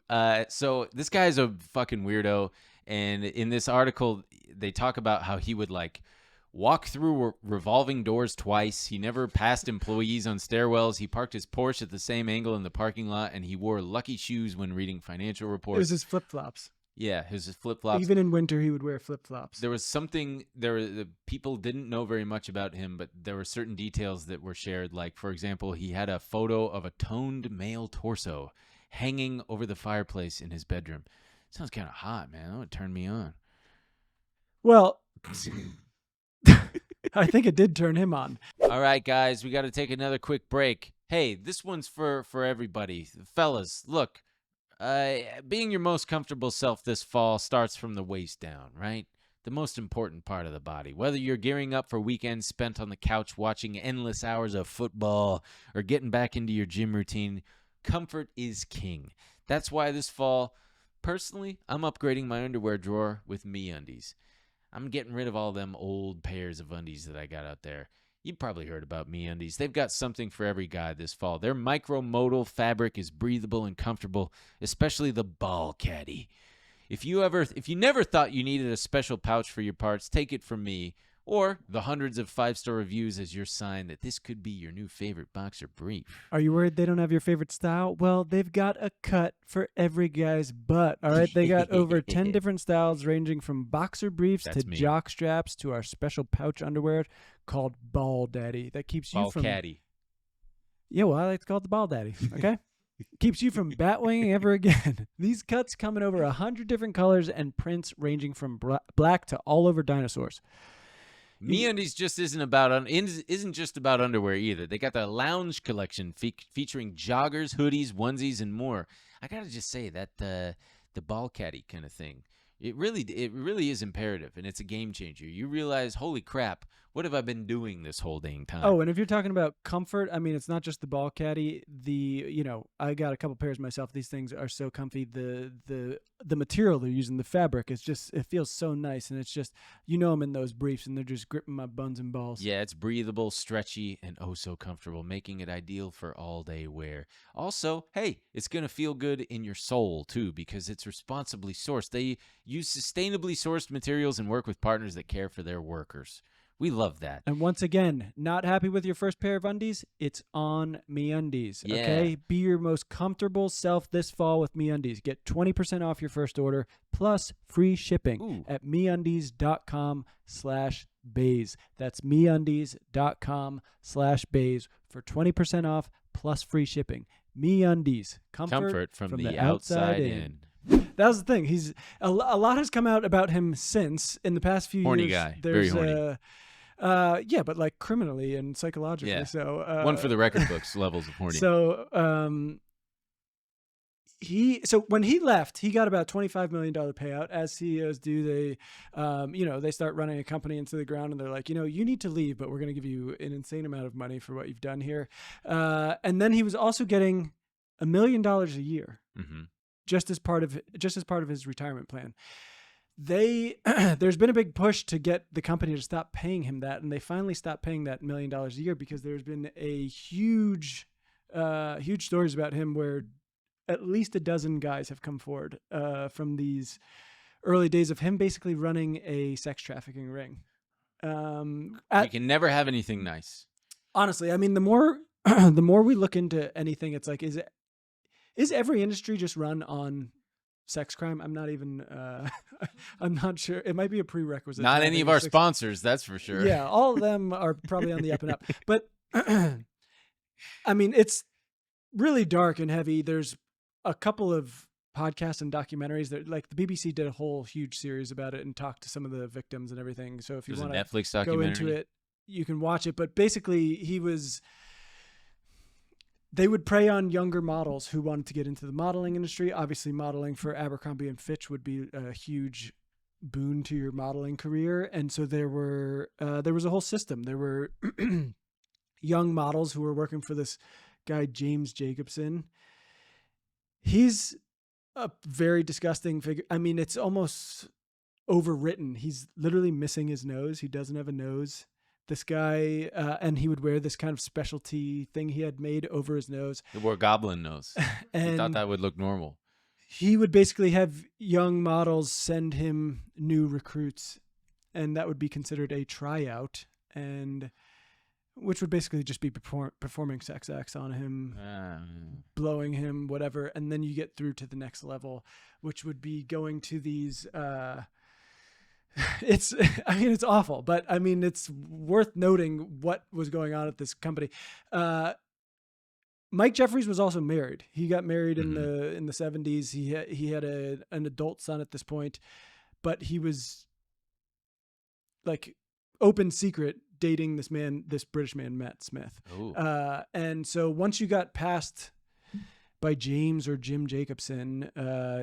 [SPEAKER 1] so this guy's a fucking weirdo. And in this article, they talk about how he would like walk through revolving doors twice. He never passed employees on stairwells. He parked his Porsche at the same angle in the parking lot, and he wore lucky shoes when reading financial reports.
[SPEAKER 2] It was his flip-flops.
[SPEAKER 1] Yeah, it was his flip-flops.
[SPEAKER 2] Even in winter, he would wear flip-flops.
[SPEAKER 1] There was something, people didn't know very much about him, but there were certain details that were shared. Like, for example, he had a photo of a toned male torso hanging over the fireplace in his bedroom. Sounds kind of hot, man. That would turn me on.
[SPEAKER 2] Well, I think it did turn him on.
[SPEAKER 1] All right, guys, we got to take another quick break. Hey, this one's for everybody. Fellas, look, being your most comfortable self this fall starts from the waist down, right? The most important part of the body. Whether you're gearing up for weekends spent on the couch watching endless hours of football or getting back into your gym routine, comfort is king. That's why this fall, personally, I'm upgrading my underwear drawer with MeUndies. I'm getting rid of all them old pairs of undies that I got out there. You've probably heard about MeUndies. They've got something for every guy this fall. Their micromodal fabric is breathable and comfortable, especially the ball caddy. If you never thought you needed a special pouch for your parts, take it from me, or the hundreds of 5-star reviews as your sign that this could be your new favorite boxer brief.
[SPEAKER 2] Are you worried they don't have your favorite style? Well, they've got a cut for every guy's butt. All right, they got over 10 different styles ranging from boxer briefs to jock straps to our special pouch underwear called Ball Daddy that keeps you from...
[SPEAKER 1] Ball caddy.
[SPEAKER 2] Yeah, well, I like to call it the Ball Daddy, okay? Keeps you from batwinging ever again. These cuts come in over 100 different colors and prints ranging from black to all over dinosaurs.
[SPEAKER 1] MeUndies just isn't just about underwear either. They got the lounge collection featuring joggers, hoodies, onesies, and more. I gotta just say that the ball caddy kind of thing, it really is imperative, and it's a game changer. You realize, holy crap, what have I been doing this whole dang time?
[SPEAKER 2] Oh, and if you're talking about comfort, I mean, it's not just the ball caddy. I got a couple pairs myself. These things are so comfy. The material they're using, the fabric, it feels so nice, and it's just, I'm in those briefs, and they're just gripping my buns and balls.
[SPEAKER 1] Yeah, it's breathable, stretchy, and oh so comfortable, making it ideal for all-day wear. Also, hey, it's going to feel good in your soul, too, because it's responsibly sourced. They use sustainably sourced materials and work with partners that care for their workers. We love that.
[SPEAKER 2] And once again, not happy with your first pair of undies? It's on MeUndies, okay? Be your most comfortable self this fall with MeUndies. Get 20% off your first order plus free shipping at MeUndies.com/Bays. That's MeUndies.com/Bays for 20% off plus free shipping. MeUndies.
[SPEAKER 1] Comfort from the outside in.
[SPEAKER 2] That was the thing. He's a lot has come out about him since in the past few
[SPEAKER 1] Horny
[SPEAKER 2] years.
[SPEAKER 1] guy.
[SPEAKER 2] There's
[SPEAKER 1] Very horny.
[SPEAKER 2] yeah, but like criminally and psychologically.
[SPEAKER 1] Yeah.
[SPEAKER 2] So
[SPEAKER 1] One for the record books levels of horny.
[SPEAKER 2] So when he left, he got about $25 million payout. As CEOs do, they start running a company into the ground, and they're like, you need to leave, but we're going to give you an insane amount of money for what you've done here. And then he was also getting $1 million a year, just as part of his retirement plan. There's been a big push to get the company to stop paying him that, and they finally stopped paying that $1 million a year because there's been a huge stories about him where at least a dozen guys have come forward from these early days of him basically running a sex trafficking ring.
[SPEAKER 1] You can never have anything nice.
[SPEAKER 2] Honestly, I mean, the more we look into anything, it's like, is every industry just run on sex crime? I'm not even, I'm not sure. It might be a prerequisite.
[SPEAKER 1] Not any of our sponsors, that's for sure.
[SPEAKER 2] Yeah, all of them are probably on the up and up. But, I mean, it's really dark and heavy. There's a couple of podcasts and documentaries that, like, the BBC did a whole huge series about it and talked to some of the victims and everything. So if you want to
[SPEAKER 1] Netflix
[SPEAKER 2] go
[SPEAKER 1] documentary
[SPEAKER 2] into it, you can watch it. But basically, they would prey on younger models who wanted to get into the modeling industry. Obviously, modeling for Abercrombie and Fitch would be a huge boon to your modeling career. And so there was a whole system. There were young models who were working for this guy, James Jacobson. He's a very disgusting figure. I mean, it's almost overwritten. He's literally missing his nose. He doesn't have a nose. This guy, and he would wear this kind of specialty thing he had made over his nose.
[SPEAKER 1] He wore goblin nose.
[SPEAKER 2] And
[SPEAKER 1] He thought that would look normal.
[SPEAKER 2] he would basically have young models send him new recruits, and that would be considered a tryout, and which would basically just be performing sex acts on him, blowing him, whatever. And then you get through to the next level, which would be going to these, it's awful, but I mean, it's worth noting what was going on at this company. Mike Jeffries was also married. He got married in the 70s. He had an adult son at this point, but he was like open secret dating this British man, Matt Smith. And so once you got passed by James or Jim Jacobson,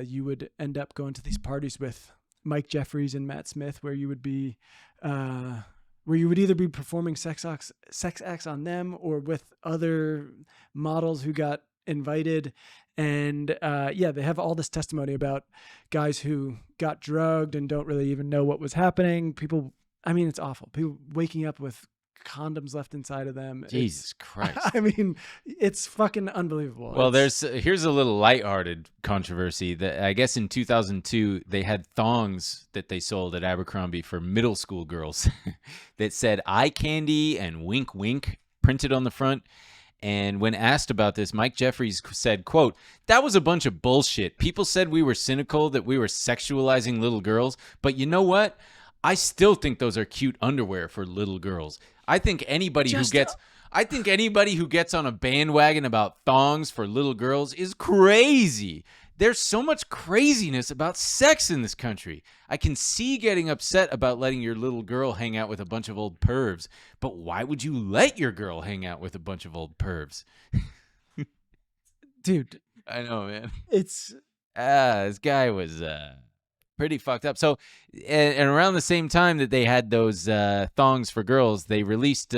[SPEAKER 2] you would end up going to these parties with Mike Jeffries and Matt Smith, where you would be, where you would either be performing sex acts on them or with other models who got invited. And they have all this testimony about guys who got drugged and don't really even know what was happening. People, I mean, it's awful. People waking up with condoms left inside of them.
[SPEAKER 1] Jesus Christ.
[SPEAKER 2] I mean, it's fucking unbelievable.
[SPEAKER 1] Well, here's a little lighthearted controversy that I guess in 2002 they had thongs that they sold at Abercrombie for middle school girls that said eye candy and wink wink printed on the front. And when asked about this, Mike Jeffries said, quote, "That was a bunch of bullshit. People said we were cynical, that we were sexualizing little girls. But you know what? I still think those are cute underwear for little girls. I think anybody who gets on a bandwagon about thongs for little girls is crazy. There's so much craziness about sex in this country. I can see getting upset about letting your little girl hang out with a bunch of old pervs, but why would you let your girl hang out with a bunch of old pervs?"
[SPEAKER 2] Dude,
[SPEAKER 1] I know, man.
[SPEAKER 2] it's
[SPEAKER 1] This guy was pretty fucked up. So, and around the same time that they had those thongs for girls, they released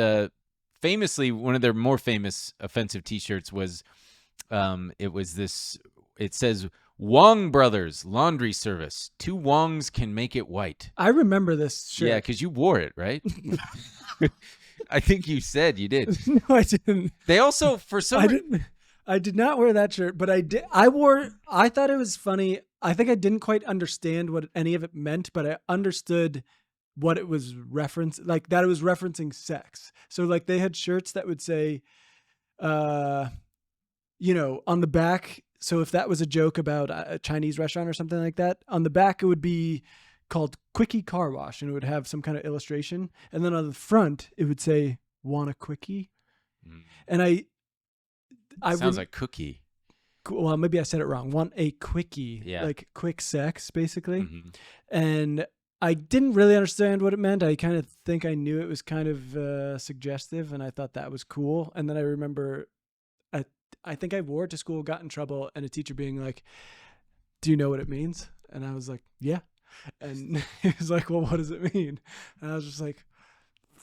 [SPEAKER 1] famously one of their more famous offensive T-shirts was it says Wong Brothers Laundry Service. 2 Wongs can make it white.
[SPEAKER 2] I remember this shirt.
[SPEAKER 1] Yeah, because you wore it, right? I think you said you did.
[SPEAKER 2] No, I didn't.
[SPEAKER 1] They also, for some
[SPEAKER 2] I did not wear that shirt, but I did. I thought it was funny. I think I didn't quite understand what any of it meant, but I understood what it was like that it was referencing sex. So like they had shirts that would say, on the back. So if that was a joke about a Chinese restaurant or something like that, on the back, it would be called Quickie Car Wash, and it would have some kind of illustration. And then on the front, it would say, "Want a quickie?" And
[SPEAKER 1] Sounds like cookie.
[SPEAKER 2] Well, maybe I said it wrong. Want a quickie,
[SPEAKER 1] Yeah.
[SPEAKER 2] like quick sex, basically.
[SPEAKER 1] Mhm.
[SPEAKER 2] And I didn't really understand what it meant. I kind of think I knew it was kind of suggestive, and I thought that was cool. And then I remember, I think I wore it to school, got in trouble, and a teacher being like, "Do you know what it means?" And I was like, "Yeah." And he was like, "Well, what does it mean?" And I was just like,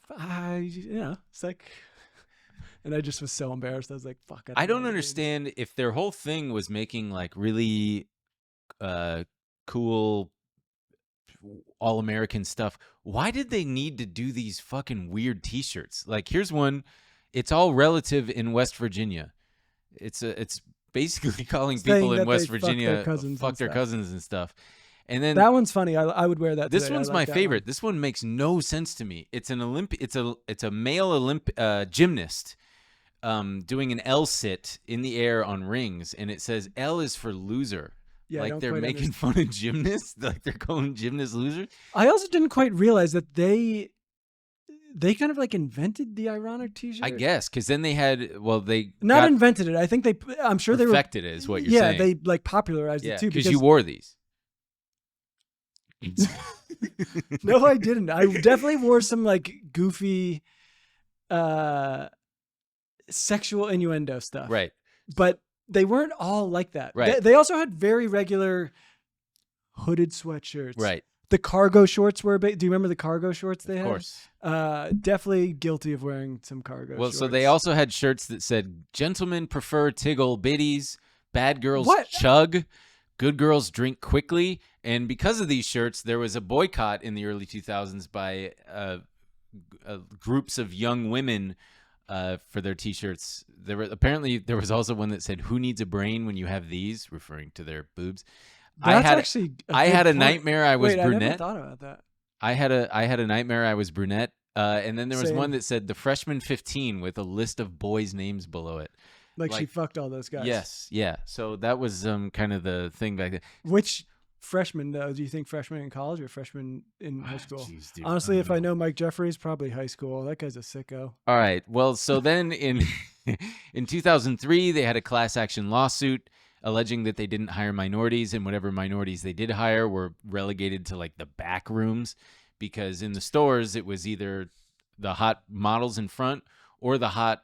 [SPEAKER 2] it's like, and I just was so embarrassed. I was like, "Fuck."
[SPEAKER 1] I don't
[SPEAKER 2] know what it means."
[SPEAKER 1] understand if their whole thing was making like really cool all-American stuff. Why did they need to do these fucking weird t-shirts? Like, here's one. It's all relative in West Virginia. It's basically calling
[SPEAKER 2] Saying
[SPEAKER 1] people in
[SPEAKER 2] that
[SPEAKER 1] West
[SPEAKER 2] they fuck
[SPEAKER 1] Virginia
[SPEAKER 2] their cousins and stuff.
[SPEAKER 1] cousins and stuff. And then
[SPEAKER 2] That one's funny. I would wear that.
[SPEAKER 1] this
[SPEAKER 2] today. I
[SPEAKER 1] one's
[SPEAKER 2] like
[SPEAKER 1] my
[SPEAKER 2] that
[SPEAKER 1] favorite.
[SPEAKER 2] one.
[SPEAKER 1] This one makes no sense to me. It's a male gymnast doing an L sit in the air on rings, and it says L is for loser.
[SPEAKER 2] Yeah, I
[SPEAKER 1] like
[SPEAKER 2] don't
[SPEAKER 1] they're
[SPEAKER 2] quite
[SPEAKER 1] making fun of gymnasts, like they're calling gymnasts losers.
[SPEAKER 2] I also didn't quite realize that they kind of like invented the ironic T-shirt.
[SPEAKER 1] I guess because then they had they
[SPEAKER 2] Not
[SPEAKER 1] got
[SPEAKER 2] invented it. I think I'm sure they were.
[SPEAKER 1] perfected it is what you're
[SPEAKER 2] Yeah,
[SPEAKER 1] saying.
[SPEAKER 2] they like popularized
[SPEAKER 1] Yeah,
[SPEAKER 2] it too.
[SPEAKER 1] because you wore these.
[SPEAKER 2] No, I didn't. I definitely wore some like goofy, sexual innuendo stuff.
[SPEAKER 1] Right.
[SPEAKER 2] But they weren't all like that.
[SPEAKER 1] Right.
[SPEAKER 2] They also had very regular hooded sweatshirts.
[SPEAKER 1] Right.
[SPEAKER 2] The cargo shorts were do you remember the cargo shorts they had?
[SPEAKER 1] Of course.
[SPEAKER 2] Definitely guilty of wearing some cargo
[SPEAKER 1] Well,
[SPEAKER 2] shorts.
[SPEAKER 1] so they also had shirts that said "Gentlemen prefer tiggle bitties, bad girls
[SPEAKER 2] What?
[SPEAKER 1] chug, good girls drink quickly." And because of these shirts, there was a boycott in the early 2000s by groups of young women for their T-shirts. There was also one that said, "Who needs a brain when you have these?" referring to their boobs.
[SPEAKER 2] That's actually
[SPEAKER 1] I had a nightmare I was
[SPEAKER 2] Wait, I never
[SPEAKER 1] brunette.
[SPEAKER 2] thought about that.
[SPEAKER 1] I had a nightmare I was brunette. And then there was
[SPEAKER 2] Same.
[SPEAKER 1] one that said the freshman 15 with a list of boys' names below it.
[SPEAKER 2] Like she fucked all those guys.
[SPEAKER 1] Yes, yeah. So that was kind of the thing back then.
[SPEAKER 2] Which freshman though? Do you think freshman in college or freshman in high school?
[SPEAKER 1] Jeez, dude,
[SPEAKER 2] Honestly, if I
[SPEAKER 1] don't
[SPEAKER 2] know Mike Jeffries, probably high school. That guy's a sicko.
[SPEAKER 1] All right. Well, so then in 2003, they had a class action lawsuit alleging that they didn't hire minorities, and whatever minorities they did hire were relegated to like the back rooms, because in the stores it was either the hot models in front or the hot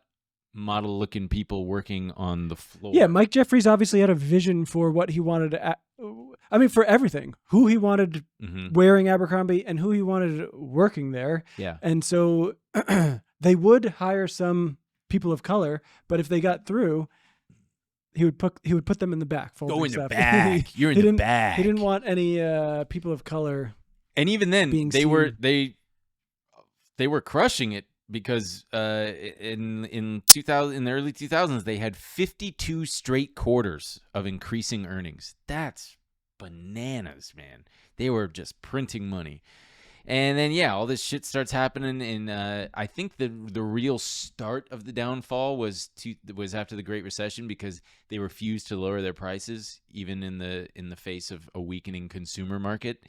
[SPEAKER 1] model-looking people working on the floor.
[SPEAKER 2] Yeah, Mike Jeffries obviously had a vision for what he wanted to. I mean, for everything, who he wanted wearing Abercrombie and who he wanted working there.
[SPEAKER 1] Yeah.
[SPEAKER 2] And so they would hire some people of color, but if they got through, he would put them in the back.
[SPEAKER 1] Go
[SPEAKER 2] folding
[SPEAKER 1] in the
[SPEAKER 2] stuff.
[SPEAKER 1] back. You're in the back.
[SPEAKER 2] He didn't want any people of color.
[SPEAKER 1] And even then,
[SPEAKER 2] being
[SPEAKER 1] they
[SPEAKER 2] seen.
[SPEAKER 1] were crushing it, because in the early 2000s they had 52 straight quarters of increasing earnings. That's bananas, man. They were just printing money. And then all this shit starts happening, and I think the real start of the downfall was after the Great Recession, because they refused to lower their prices even in the face of a weakening consumer market,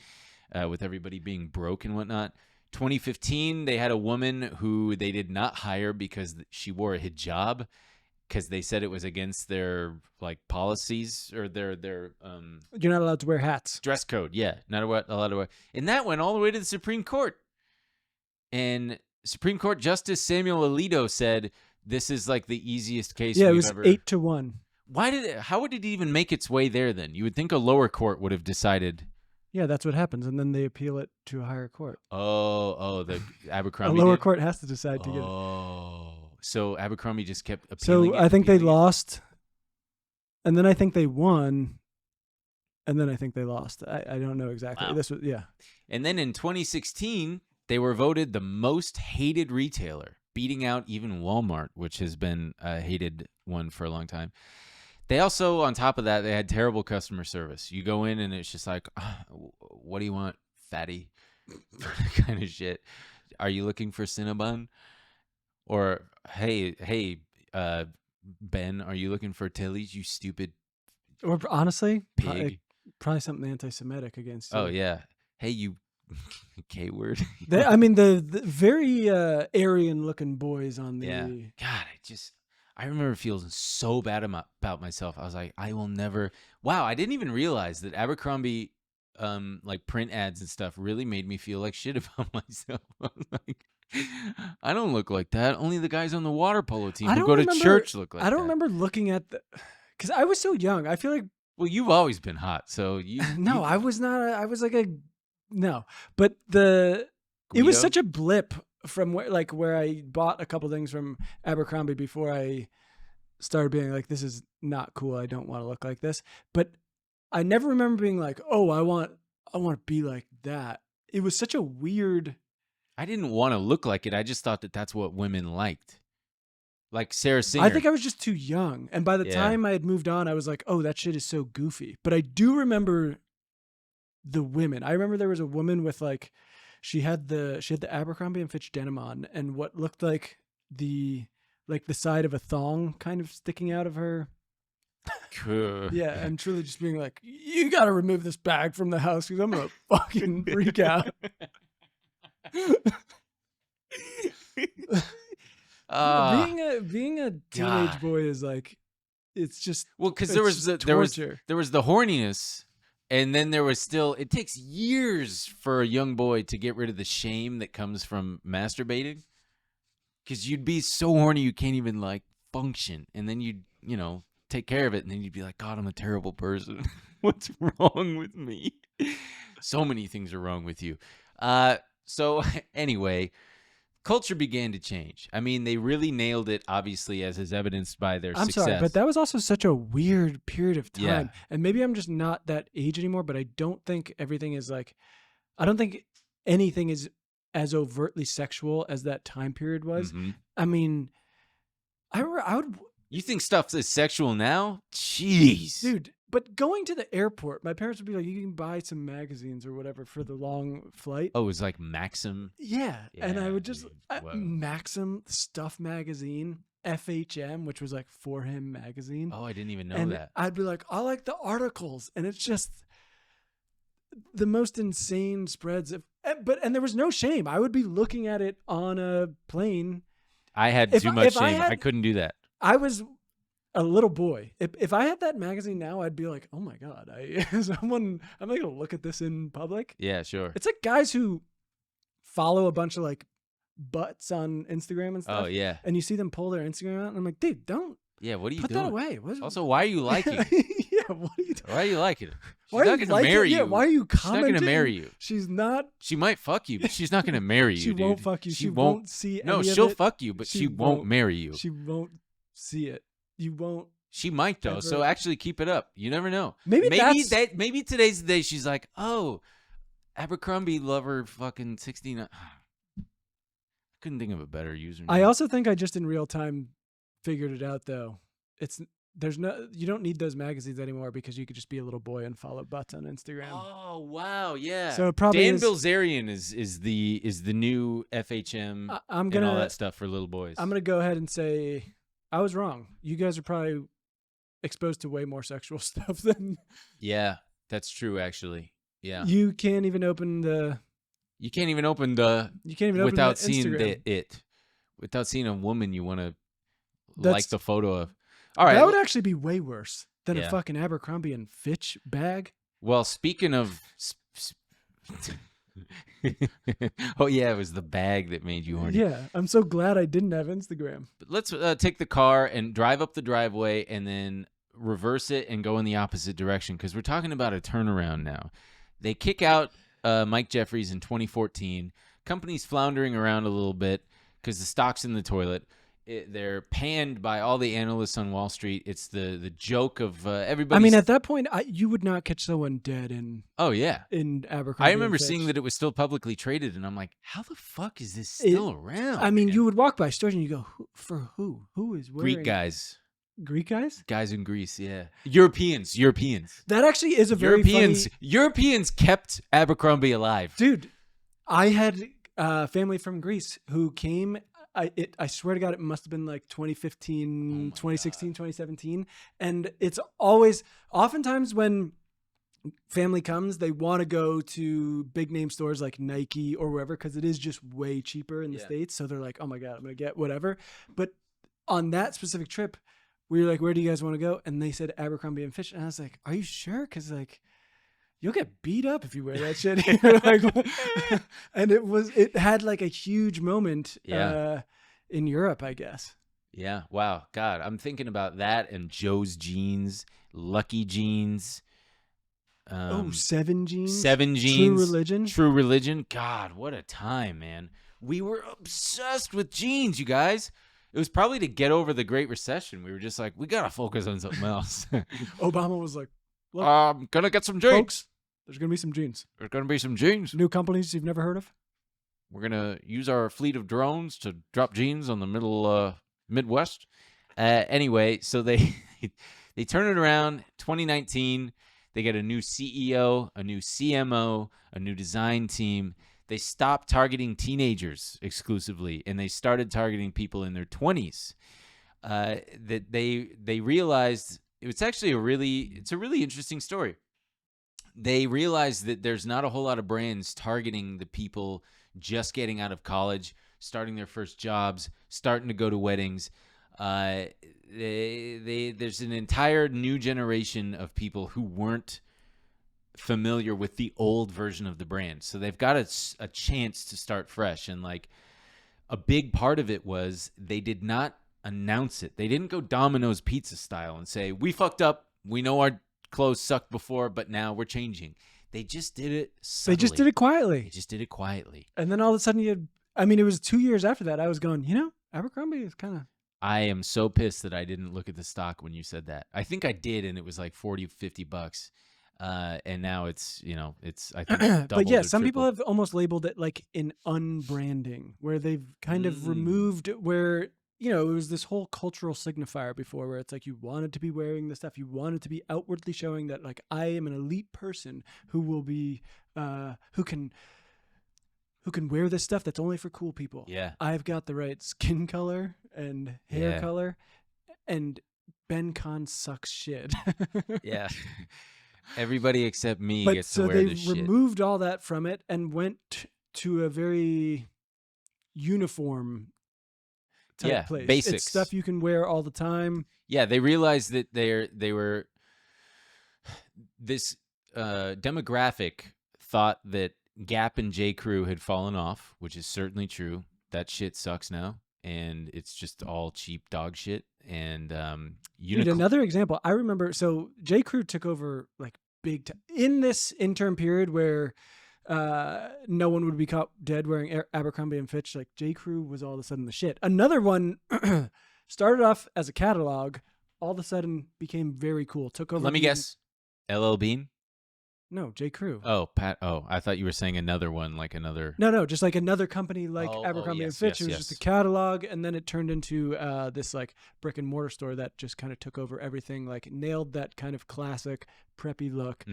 [SPEAKER 1] with everybody being broke and whatnot. 2015, they had a woman who they did not hire because she wore a hijab, because they said it was against their like policies or their
[SPEAKER 2] You're not allowed to wear hats.
[SPEAKER 1] dress code. Yeah, not allowed to wear. And that went all the way to the Supreme Court. And Supreme Court Justice Samuel Alito said this is like the easiest case
[SPEAKER 2] Yeah, it
[SPEAKER 1] we've
[SPEAKER 2] was
[SPEAKER 1] ever.
[SPEAKER 2] 8-1.
[SPEAKER 1] How would it even make its way there then? You would think a lower court would have decided.
[SPEAKER 2] Yeah, that's what happens, and then they appeal it to a higher court.
[SPEAKER 1] The
[SPEAKER 2] A
[SPEAKER 1] Abercrombie.
[SPEAKER 2] lower
[SPEAKER 1] did?
[SPEAKER 2] court has to decide to get it.
[SPEAKER 1] Oh, so Abercrombie just kept appealing.
[SPEAKER 2] So I think they lost, and then I think they won, and then I think they lost. I don't know exactly.
[SPEAKER 1] Wow.
[SPEAKER 2] This was
[SPEAKER 1] And then in 2016, they were voted the most hated retailer, beating out even Walmart, which has been a hated one for a long time. They also, on top of that, they had terrible customer service. You go in and it's just like, what do you want, fatty? kind of shit. Are you looking for Cinnabon? Or, hey, Ben, are you looking for Tilly's, you stupid
[SPEAKER 2] Or honestly,
[SPEAKER 1] pig?
[SPEAKER 2] probably something anti-Semitic against you.
[SPEAKER 1] Oh, yeah. Hey, you K word.
[SPEAKER 2] I mean, the very Aryan-looking boys on the.
[SPEAKER 1] Yeah. God, I remember feeling so bad about myself. I was like, I will never. Wow, I didn't even realize that Abercrombie, like print ads and stuff, really made me feel like shit about myself. I was like, I don't look like that. Only the guys on the water polo team
[SPEAKER 2] I
[SPEAKER 1] who
[SPEAKER 2] don't
[SPEAKER 1] go to
[SPEAKER 2] remember-
[SPEAKER 1] church look like
[SPEAKER 2] I don't
[SPEAKER 1] that.
[SPEAKER 2] remember looking at the, because I was so young. I feel like
[SPEAKER 1] Well, you've always been hot, so you.
[SPEAKER 2] no,
[SPEAKER 1] you,
[SPEAKER 2] I was not. I was like a no, but it was
[SPEAKER 1] Guido?
[SPEAKER 2] such a blip from where I bought a couple things from Abercrombie before I started being like, this is not cool. I don't want to look like this. But I never remember being like, oh, I want to be like that. It was such a weird.
[SPEAKER 1] I didn't want to look like it. I just thought that that's what women liked. Like Sarah Singer.
[SPEAKER 2] I think I was just too young. And by the
[SPEAKER 1] Yeah.
[SPEAKER 2] time I had moved on, I was like, oh, that shit is so goofy. But I do remember the women. I remember there was a woman with like, she had the Abercrombie and Fitch denim on and what looked like the side of a thong kind of sticking out of her. Yeah. And truly just being like, you got to remove this bag from the house because I'm going to fucking freak out. Being a teenage
[SPEAKER 1] God.
[SPEAKER 2] boy is like, it's just
[SPEAKER 1] Well, because
[SPEAKER 2] it's
[SPEAKER 1] there was
[SPEAKER 2] just
[SPEAKER 1] the
[SPEAKER 2] torture.
[SPEAKER 1] horniness, and then there was still. It takes years for a young boy to get rid of the shame that comes from masturbating, because you'd be so horny you can't even like function, and then you'd take care of it, and then you'd be like, God, I'm a terrible person. What's wrong with me? So many things are wrong with you. So anyway. Culture began to change. I mean, they really nailed it, obviously, as is evidenced by their
[SPEAKER 2] I'm
[SPEAKER 1] success.
[SPEAKER 2] sorry, but that was also such a weird period of time.
[SPEAKER 1] Yeah.
[SPEAKER 2] And maybe I'm just not that age anymore, but I don't think everything is like, I don't think anything is as overtly sexual as that time period was.
[SPEAKER 1] Mhm.
[SPEAKER 2] I mean, I would,
[SPEAKER 1] You think stuff is sexual now? Jeez.
[SPEAKER 2] dude, but going to the airport, my parents would be like, you can buy some magazines or whatever for the long flight.
[SPEAKER 1] Oh, it was like Maxim.
[SPEAKER 2] Yeah. And I
[SPEAKER 1] Yeah,
[SPEAKER 2] would just,
[SPEAKER 1] dude. Whoa.
[SPEAKER 2] Maxim Stuff Magazine, FHM, which was like For Him magazine.
[SPEAKER 1] Oh, I didn't even know
[SPEAKER 2] and
[SPEAKER 1] that.
[SPEAKER 2] I'd be like, I like the articles. And it's just the most insane spreads of, and there was no shame. I would be looking at it on a plane.
[SPEAKER 1] I had
[SPEAKER 2] if
[SPEAKER 1] too
[SPEAKER 2] I-
[SPEAKER 1] much
[SPEAKER 2] if I
[SPEAKER 1] shame. I
[SPEAKER 2] had-
[SPEAKER 1] couldn't do that.
[SPEAKER 2] I was a little boy. If I had that magazine now, I'd be like, oh my God, I'm not going to look at this in public.
[SPEAKER 1] Yeah, sure.
[SPEAKER 2] It's like guys who follow a bunch of like butts on Instagram and stuff.
[SPEAKER 1] Oh, yeah.
[SPEAKER 2] And you see them pull their Instagram out and I'm like, dude, don't
[SPEAKER 1] Yeah, what are you
[SPEAKER 2] put
[SPEAKER 1] doing?
[SPEAKER 2] that away.
[SPEAKER 1] Also, why are you liking it?
[SPEAKER 2] Yeah, what are you doing?
[SPEAKER 1] Why are you liking it? She's
[SPEAKER 2] Why are
[SPEAKER 1] not
[SPEAKER 2] you
[SPEAKER 1] going to
[SPEAKER 2] liking
[SPEAKER 1] marry
[SPEAKER 2] it? Yeah,
[SPEAKER 1] you.
[SPEAKER 2] why are you
[SPEAKER 1] She's not
[SPEAKER 2] commenting?
[SPEAKER 1] going to marry you.
[SPEAKER 2] She's not.
[SPEAKER 1] She might fuck you, but she's not going to marry you,
[SPEAKER 2] She
[SPEAKER 1] dude.
[SPEAKER 2] won't fuck you. She won't see
[SPEAKER 1] No,
[SPEAKER 2] any of
[SPEAKER 1] she'll
[SPEAKER 2] it.
[SPEAKER 1] fuck you, but
[SPEAKER 2] She
[SPEAKER 1] she won't
[SPEAKER 2] won't.
[SPEAKER 1] marry you.
[SPEAKER 2] She won't see it. You won't.
[SPEAKER 1] She might though, so
[SPEAKER 2] Ever.
[SPEAKER 1] actually keep it up. You never know.
[SPEAKER 2] Maybe that's-
[SPEAKER 1] maybe today's the day she's like, oh, Abercrombie lover fucking 69. Couldn't think of a better username.
[SPEAKER 2] I also think I just in real time figured it out though. You don't need those magazines anymore because you could just be a little boy and follow butts on Instagram.
[SPEAKER 1] Oh wow, yeah.
[SPEAKER 2] So it probably
[SPEAKER 1] Dan
[SPEAKER 2] is-
[SPEAKER 1] Bilzerian is the new FHM
[SPEAKER 2] I'm
[SPEAKER 1] and all
[SPEAKER 2] gonna
[SPEAKER 1] that stuff for little boys.
[SPEAKER 2] I'm gonna go ahead and say I was wrong. You guys are probably exposed to way more sexual stuff than
[SPEAKER 1] Yeah, that's true actually. Yeah.
[SPEAKER 2] you can't even open the.
[SPEAKER 1] You can't even open the
[SPEAKER 2] You can't even
[SPEAKER 1] without
[SPEAKER 2] open the
[SPEAKER 1] seeing
[SPEAKER 2] Instagram.
[SPEAKER 1] without seeing a woman you want to
[SPEAKER 2] That's-
[SPEAKER 1] like the photo of. All right.
[SPEAKER 2] That would actually be way worse than
[SPEAKER 1] Yeah.
[SPEAKER 2] a fucking Abercrombie and Fitch bag.
[SPEAKER 1] Well, speaking of oh yeah, it was the bag that made you horny.
[SPEAKER 2] Yeah, I'm so glad I didn't have Instagram.
[SPEAKER 1] But let's take the car and drive up the driveway and then reverse it and go in the opposite direction because we're talking about a turnaround now. They kick out Mike Jeffries in 2014. Company's floundering around a little bit because the stock's in the toilet. They're panned by all the analysts on Wall Street. It's the joke of everybody.
[SPEAKER 2] I mean, at that point, you would not catch someone dead in
[SPEAKER 1] oh yeah,
[SPEAKER 2] Abercrombie.
[SPEAKER 1] I remember
[SPEAKER 2] and Fitch.
[SPEAKER 1] seeing that it was still publicly traded, and I'm like, how the fuck is this still around?
[SPEAKER 2] I mean,
[SPEAKER 1] man?
[SPEAKER 2] you would walk by stores and you go, for who? Who is wearing
[SPEAKER 1] Greek guys.
[SPEAKER 2] Greek guys?
[SPEAKER 1] Guys in Greece, yeah. Europeans.
[SPEAKER 2] That actually is a very funny.
[SPEAKER 1] Europeans kept Abercrombie alive.
[SPEAKER 2] Dude, I had family from Greece who came. I swear to God, it must have been like 2015, 2016, 2017. And it's oftentimes when family comes, they want to go to big name stores like Nike or wherever because it is just way cheaper in the States. So they're like, oh my God, I'm going to get whatever. But on that specific trip, we were like, where do you guys want to go? And they said Abercrombie and Fitch. And I was like, are you sure? Because like, you'll get beat up if you wear that shit. Like, and it had like a huge moment in Europe, I guess.
[SPEAKER 1] Yeah. Wow. God, I'm thinking about that and Joe's jeans, Lucky jeans.
[SPEAKER 2] 7 jeans.
[SPEAKER 1] 7 jeans.
[SPEAKER 2] True Religion.
[SPEAKER 1] True Religion. God, what a time, man. We were obsessed with jeans, you guys. It was probably to get over the Great Recession. We were just like, we got to focus on something else.
[SPEAKER 2] Obama was like, look,
[SPEAKER 1] I'm going to get some jeans.
[SPEAKER 2] folks, there's going to be some jeans.
[SPEAKER 1] There's going to be some jeans.
[SPEAKER 2] New companies you've never heard of.
[SPEAKER 1] We're going to use our fleet of drones to drop jeans on the Midwest. Anyway, so they turn it around. 2019, they get a new CEO, a new CMO, a new design team. They stopped targeting teenagers exclusively, and they started targeting people in their 20s. That they realized it's actually a really interesting story. They realized that there's not a whole lot of brands targeting the people just getting out of college, starting their first jobs, starting to go to weddings. There's an entire new generation of people who weren't familiar with the old version of the brand. So they've got a chance to start fresh. And like a big part of it was they did not announce it. They didn't go Domino's Pizza style and say, we fucked up. We know our clothes sucked before, but now we're changing. They just did it subtly.
[SPEAKER 2] They just did it quietly. And then all of a sudden it was 2 years after that. I was going, Abercrombie is kind of.
[SPEAKER 1] I am so pissed that I didn't look at the stock when you said that. I think I did, and it was like $40-$50. And now it's I think doubled.
[SPEAKER 2] But yeah,
[SPEAKER 1] or
[SPEAKER 2] some people
[SPEAKER 1] tripled.
[SPEAKER 2] have almost labeled it like an unbranding, where they've kind of removed where it was this whole cultural signifier before, where it's like you wanted to be wearing the stuff, you wanted to be outwardly showing that like I am an elite person who will be who can wear this stuff that's only for cool people.
[SPEAKER 1] Yeah.
[SPEAKER 2] I've got the right skin color and hair color, and Ben Kahn sucks shit.
[SPEAKER 1] Yeah. Everybody except me
[SPEAKER 2] But
[SPEAKER 1] gets
[SPEAKER 2] so
[SPEAKER 1] to wear
[SPEAKER 2] they
[SPEAKER 1] this shit.
[SPEAKER 2] removed all that from it and went to a very uniform type place.
[SPEAKER 1] Basics.
[SPEAKER 2] It's stuff you can wear all the time.
[SPEAKER 1] Yeah, they realized that they were this demographic thought that Gap and J. Crew had fallen off, which is certainly true. That shit sucks now, and it's just all cheap dog shit. And
[SPEAKER 2] Dude, another example. I remember. So J. Crew took over like big time in this interim period where no one would be caught dead wearing Abercrombie and Fitch. Like J. Crew was all of a sudden the shit. Another one started off as a catalog, all of a sudden became very cool. Took over.
[SPEAKER 1] Let me guess, LL Bean.
[SPEAKER 2] No, J. Crew.
[SPEAKER 1] Oh, Pat. Oh, I thought you were saying another one, like another.
[SPEAKER 2] No, just like another company like
[SPEAKER 1] Oh,
[SPEAKER 2] Abercrombie
[SPEAKER 1] yes,
[SPEAKER 2] and Fitch.
[SPEAKER 1] yes,
[SPEAKER 2] It was
[SPEAKER 1] yes.
[SPEAKER 2] just a catalog, and then it turned into this like brick and mortar store that just kind of took over everything, like nailed that kind of classic preppy look,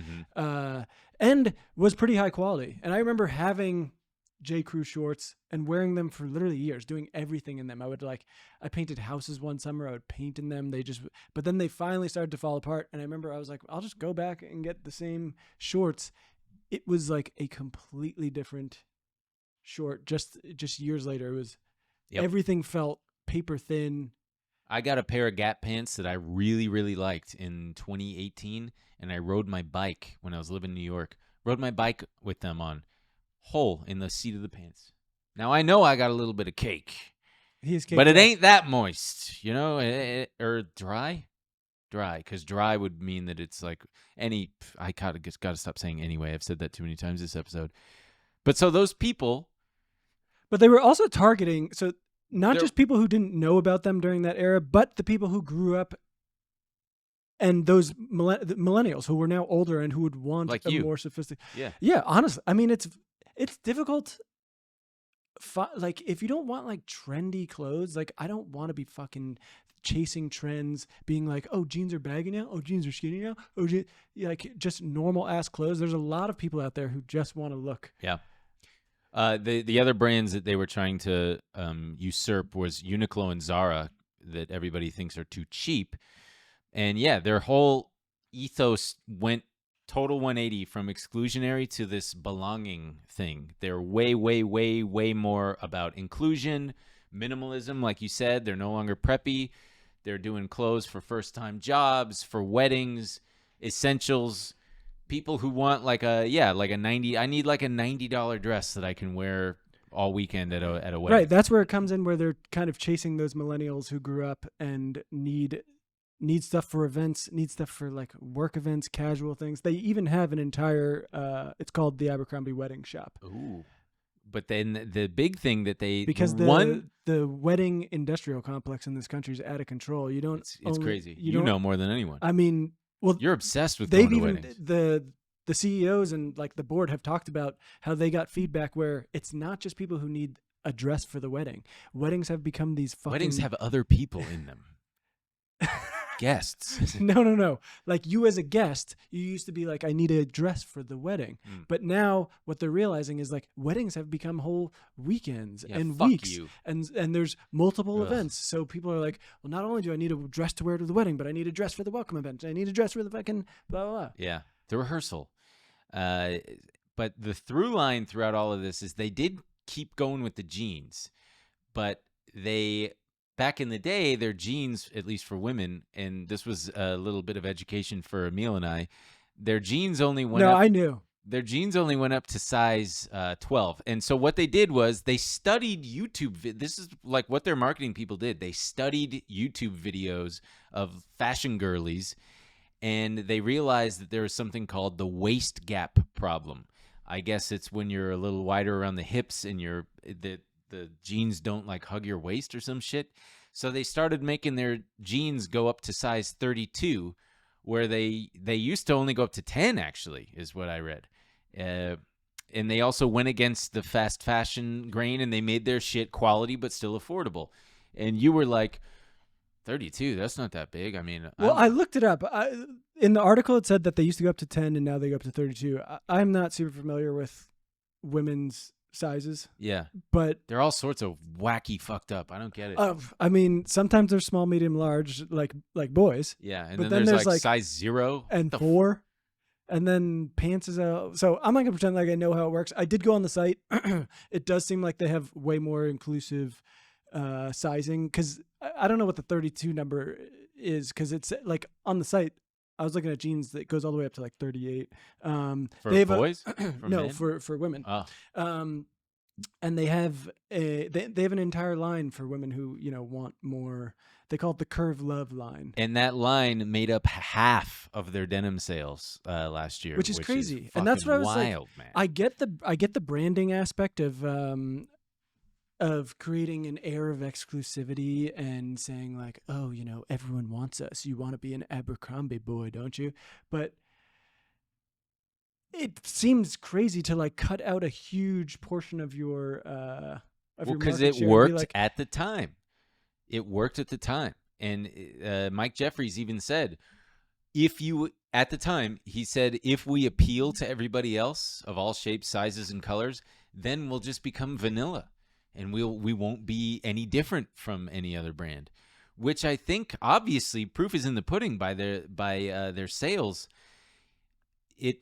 [SPEAKER 2] and was pretty high quality. And I remember having J. Crew shorts and wearing them for literally years, doing everything in them. I painted houses one summer. I would paint in them. But then they finally started to fall apart. And I remember I was like, I'll just go back and get the same shorts. It was like a completely different short. Just years later, it was everything felt paper thin.
[SPEAKER 1] I got a pair of Gap pants that I really, really liked in 2018, and I rode my bike when I was living in New York. Rode my bike with them on. Hole in the seat of the pants. Now I know I got a little bit of cake, but it ain't that moist, or dry, because dry would mean that it's like any. I got to stop saying anyway. I've said that too many times this episode. But so those people,
[SPEAKER 2] but they were also targeting not just people who didn't know about them during that era, but the people who grew up. And those millennials who were now older and who would want
[SPEAKER 1] like
[SPEAKER 2] a more sophisticated.
[SPEAKER 1] Yeah.
[SPEAKER 2] Honestly, I mean, it's difficult. Like if you don't want like trendy clothes, like I don't want to be fucking chasing trends, being like, oh, jeans are baggy now, oh, jeans are skinny now, oh, like just normal ass clothes. There's a lot of people out there who just want to look.
[SPEAKER 1] Yeah. The other brands that they were trying to usurp was Uniqlo and Zara, that everybody thinks are too cheap. And yeah, their whole ethos went total 180 from exclusionary to this belonging thing. They're way, way, way, way more about inclusion, minimalism, like you said. They're no longer preppy. They're doing clothes for first-time jobs, for weddings, essentials. People who want like a I need like a $90 dress that I can wear all weekend at a wedding.
[SPEAKER 2] Right. That's where it comes in, where they're kind of chasing those millennials who grew up and need stuff for events, need stuff for like work events, casual things. They even have an entire it's called the Abercrombie Wedding Shop.
[SPEAKER 1] Ooh. But then the big thing that
[SPEAKER 2] Because the wedding industrial complex in this country is out of control. You don't
[SPEAKER 1] it's crazy. You know more than anyone.
[SPEAKER 2] I mean, well,
[SPEAKER 1] you're obsessed with
[SPEAKER 2] they've
[SPEAKER 1] going to
[SPEAKER 2] even
[SPEAKER 1] weddings.
[SPEAKER 2] the CEOs and like the board have talked about how they got feedback where it's not just people who need a dress for the wedding. Weddings have become these fucking
[SPEAKER 1] Weddings have other people in them. Guests.
[SPEAKER 2] No. Like you as a guest, you used to be like, I need a dress for the wedding. But now what they're realizing is like weddings have become whole weekends and
[SPEAKER 1] fuck
[SPEAKER 2] weeks.
[SPEAKER 1] you.
[SPEAKER 2] And there's multiple events. So people are like, well, not only do I need a dress to wear to the wedding, but I need a dress for the welcome event. I need a dress for the fucking blah, blah, blah.
[SPEAKER 1] Yeah. The rehearsal. But the through line throughout all of this is they did keep going with the jeans, but back in the day, their jeans, at least for women, and this was a little bit of education for Emil and I, their jeans only went up.
[SPEAKER 2] No, I knew.
[SPEAKER 1] Their jeans only went up to size 12. And so what they did was they studied YouTube. This is like what their marketing people did. They studied YouTube videos of fashion girlies, and they realized that there was something called the waist gap problem. I guess it's when you're a little wider around the hips and the jeans don't like hug your waist or some shit. So they started making their jeans go up to size 32, where they used to only go up to 10, actually, is what I read. And they also went against the fast fashion grain, and they made their shit quality but still affordable. And you were like, 32, that's not that big. I mean,
[SPEAKER 2] well, I looked it up. In the article, it said that they used to go up to 10 and now they go up to 32. I'm not super familiar with women's sizes.
[SPEAKER 1] Yeah.
[SPEAKER 2] But
[SPEAKER 1] they're all sorts of wacky fucked up. I don't get it.
[SPEAKER 2] I mean, sometimes they're small, medium, large, like boys.
[SPEAKER 1] Yeah. And
[SPEAKER 2] but
[SPEAKER 1] then there's like size 0
[SPEAKER 2] and 4. And then pants is out. So I'm not going to pretend like I know how it works. I did go on the site. It does seem like they have way more inclusive sizing, because I don't know what the 32 number is, because it's like on the site I was looking at jeans that goes all the way up to like 38.
[SPEAKER 1] For boys?
[SPEAKER 2] No,
[SPEAKER 1] men?
[SPEAKER 2] for women.
[SPEAKER 1] Oh.
[SPEAKER 2] And they have they have an entire line for women who want more. They call it the Curve Love line.
[SPEAKER 1] And that line made up half of their denim sales last year,
[SPEAKER 2] which is crazy.
[SPEAKER 1] Is
[SPEAKER 2] and that's what I was
[SPEAKER 1] wild,
[SPEAKER 2] like.
[SPEAKER 1] Man.
[SPEAKER 2] I get the branding aspect of creating an air of exclusivity and saying like, oh, everyone wants us. You want to be an Abercrombie boy, don't you? But it seems crazy to like cut out a huge portion of your
[SPEAKER 1] because it worked at the time. It worked at the time. And Mike Jeffries even said, at the time, he said, if we appeal to everybody else of all shapes, sizes, and colors, then we'll just become vanilla. And we won't be any different from any other brand, which I think obviously proof is in the pudding by their sales. It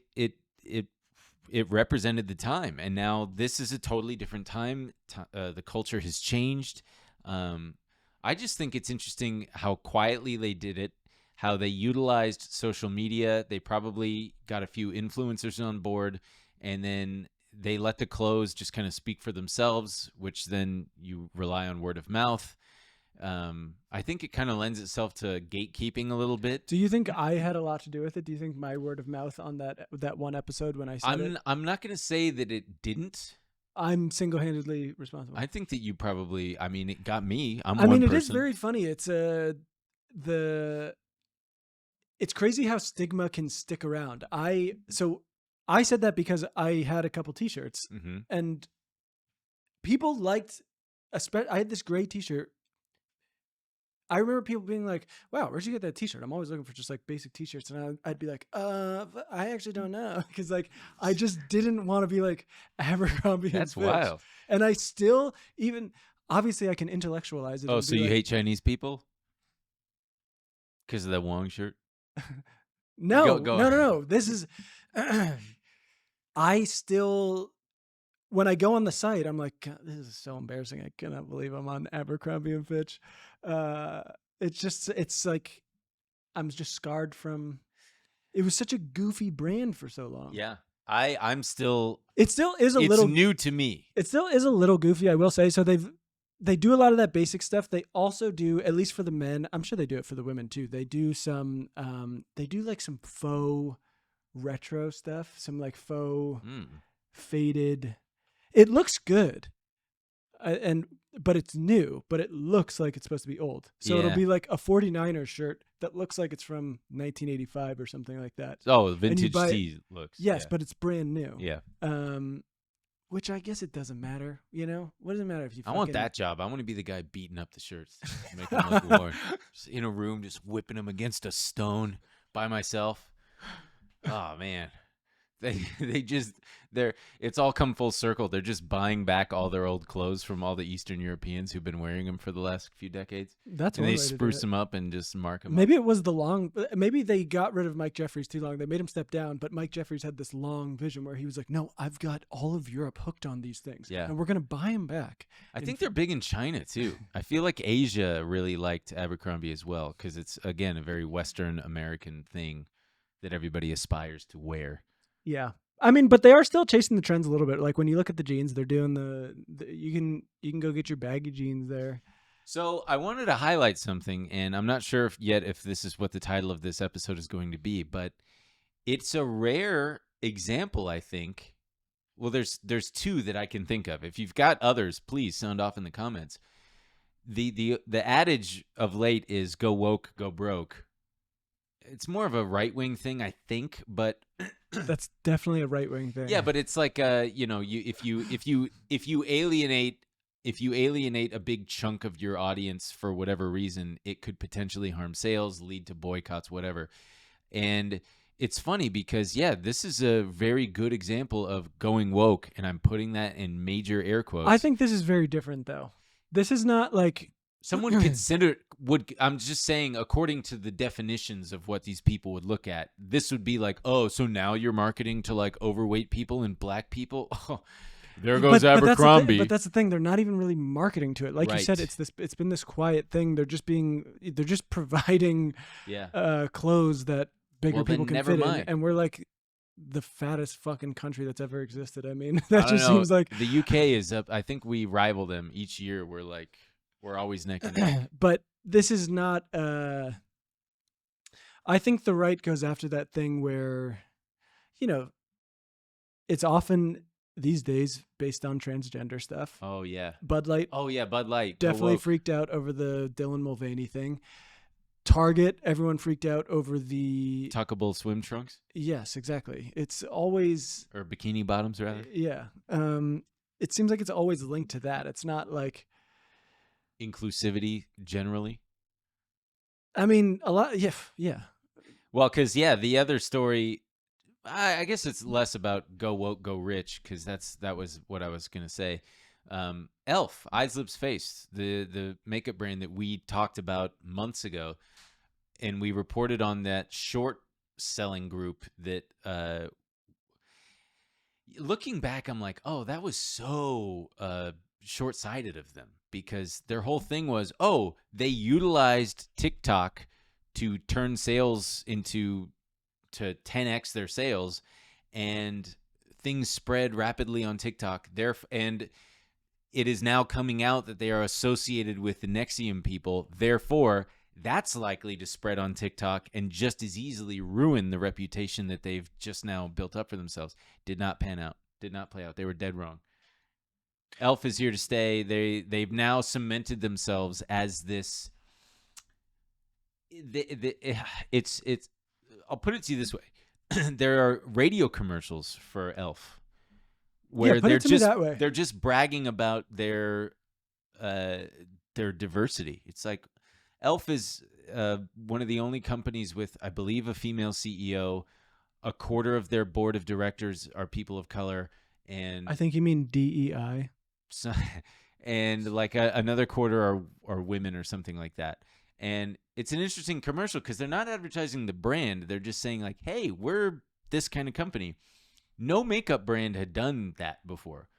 [SPEAKER 1] represented the time, and now this is a totally different time. The culture has changed. I just think it's interesting how quietly they did it, how they utilized social media. They probably got a few influencers on board, and then they let the clothes just kind of speak for themselves, which then you rely on word of mouth. I think it kind of lends itself to gatekeeping a little bit.
[SPEAKER 2] Do you think I had a lot to do with it? Do you think my word of mouth on that one episode when I said it?
[SPEAKER 1] I'm not going to say that it didn't.
[SPEAKER 2] I'm single-handedly responsible.
[SPEAKER 1] I think that you probably, it got me.
[SPEAKER 2] It is very funny. It's it's crazy how stigma can stick around. I said that because I had a couple t-shirts and people liked, I had this gray t-shirt. I remember people being like, wow, where'd you get that t-shirt? I'm always looking for just like basic t-shirts. And I'd be like, I actually don't know. Cause like, I just didn't want to be like Abercrombie.
[SPEAKER 1] That's
[SPEAKER 2] Fitch.
[SPEAKER 1] wild.
[SPEAKER 2] And I still obviously I can intellectualize it.
[SPEAKER 1] Oh, so you hate Chinese people? Cause of that Wong shirt?
[SPEAKER 2] No,
[SPEAKER 1] go
[SPEAKER 2] no. This is, I still when I go on the site, I'm like, "God, this is so embarrassing. I cannot believe I'm on Abercrombie and Fitch. It's like I'm just scarred from. It was such a goofy brand for so long.
[SPEAKER 1] Yeah. I'm still,
[SPEAKER 2] It still is a
[SPEAKER 1] it's
[SPEAKER 2] little.
[SPEAKER 1] new to me.
[SPEAKER 2] It still is a little goofy, I will say. So they do a lot of that basic stuff. They also do, at least for the men. I'm sure they do it for the women too. They do some. They do like some faux retro stuff. Some like faux faded. It looks good, but it's new. But it looks like it's supposed to be old. So it'll
[SPEAKER 1] Yeah.
[SPEAKER 2] be like a 49ers shirt that looks like it's from 1985 or something like that.
[SPEAKER 1] Oh, vintage
[SPEAKER 2] buy it-
[SPEAKER 1] tee looks.
[SPEAKER 2] Yes,
[SPEAKER 1] yeah.
[SPEAKER 2] but it's brand new.
[SPEAKER 1] Yeah.
[SPEAKER 2] Which I guess it doesn't matter. You know, what does it matter if you?
[SPEAKER 1] I want
[SPEAKER 2] fucking-
[SPEAKER 1] that job. I want to be the guy beating up the shirts, make them look worn. Just in a room, just whipping them against a stone by myself. Oh man, it's all come full circle. They're just buying back all their old clothes from all the Eastern Europeans who've been wearing them for the last few decades.
[SPEAKER 2] That's
[SPEAKER 1] And
[SPEAKER 2] one
[SPEAKER 1] they
[SPEAKER 2] way to do
[SPEAKER 1] spruce
[SPEAKER 2] it.
[SPEAKER 1] them up and just mark them.
[SPEAKER 2] Maybe it was the long. Maybe they got rid of Mike Jeffries too long. They made him step down, but Mike Jeffries had this long vision where he was like, "No, I've got all of Europe hooked on these things,
[SPEAKER 1] Yeah.
[SPEAKER 2] and we're gonna buy them back."
[SPEAKER 1] I think they're big in China too. I feel like Asia really liked Abercrombie as well because it's again a very Western American thing that everybody aspires to wear.
[SPEAKER 2] Yeah, I mean, but they are still chasing the trends a little bit. Like when you look at the jeans, they're doing you can go get your baggy jeans there.
[SPEAKER 1] So I wanted to highlight something, and I'm not sure if this is what the title of this episode is going to be, but it's a rare example, I think. Well, there's two that I can think of. If you've got others, please sound off in the comments. The adage of late is "go woke, go broke." It's more of a right-wing thing, I think, but
[SPEAKER 2] That's definitely a right wing thing.
[SPEAKER 1] yeah, but it's like if you alienate a big chunk of your audience for whatever reason, it could potentially harm sales, lead to boycotts, whatever. And it's funny because this is a very good example of going woke, and I'm putting that in major air quotes.
[SPEAKER 2] I think this is very different though. This is not like
[SPEAKER 1] someone I'm just saying, according to the definitions of what these people would look at, this would be like, oh, so now you're marketing to like overweight people and black people. Oh, there goes Abercrombie.
[SPEAKER 2] But that's the thing. They're not even really marketing to it. Like you said,
[SPEAKER 1] Right.
[SPEAKER 2] it's been this quiet thing. They're just providing clothes that bigger
[SPEAKER 1] Well, then
[SPEAKER 2] people can
[SPEAKER 1] never
[SPEAKER 2] fit
[SPEAKER 1] mind.
[SPEAKER 2] in, and we're like the fattest fucking country that's ever existed. I mean,
[SPEAKER 1] I
[SPEAKER 2] that
[SPEAKER 1] don't
[SPEAKER 2] just
[SPEAKER 1] know.
[SPEAKER 2] seems like.
[SPEAKER 1] The UK is up. I think we rival them each year. We're always neck and neck.
[SPEAKER 2] But this is not. I think the right goes after that thing where, it's often these days based on transgender stuff.
[SPEAKER 1] Oh yeah.
[SPEAKER 2] Bud Light
[SPEAKER 1] Oh yeah. Bud Light. Go
[SPEAKER 2] definitely
[SPEAKER 1] woke.
[SPEAKER 2] freaked out over the Dylan Mulvaney thing. Target, everyone freaked out over the.
[SPEAKER 1] Tuckable swim trunks
[SPEAKER 2] Yes, exactly. It's always.
[SPEAKER 1] or bikini bottoms rather.
[SPEAKER 2] Yeah. It seems like it's always linked to that. It's not like.
[SPEAKER 1] Inclusivity generally.
[SPEAKER 2] I mean, a lot. Yeah.
[SPEAKER 1] Well, because the other story, I guess it's less about go woke, go rich, because that was what I was gonna say. Elf, Eyes, Lips, Face, the makeup brand that we talked about months ago, and we reported on that short selling group that. Looking back, I'm like, oh, that was so short-sighted of them, because their whole thing was, oh, they utilized TikTok to turn sales to 10x their sales, and things spread rapidly on TikTok. And it is now coming out that they are associated with the Nexium people. Therefore, that's likely to spread on TikTok and just as easily ruin the reputation that they've just now built up for themselves. Did not pan out. Did not play out. They were dead wrong. Elf is here to stay. They've now cemented themselves as this. It's. I'll put it to you this way: there are radio commercials for Elf where
[SPEAKER 2] put it to me that way.
[SPEAKER 1] they're just bragging about their diversity. It's like Elf is one of the only companies with, I believe, a female CEO. A quarter of their board of directors are people of color, and
[SPEAKER 2] I think you mean DEI.
[SPEAKER 1] so, and like another quarter are women or something like that. And it's an interesting commercial because they're not advertising the brand. They're just saying like, hey, we're this kind of company. No makeup brand had done that before.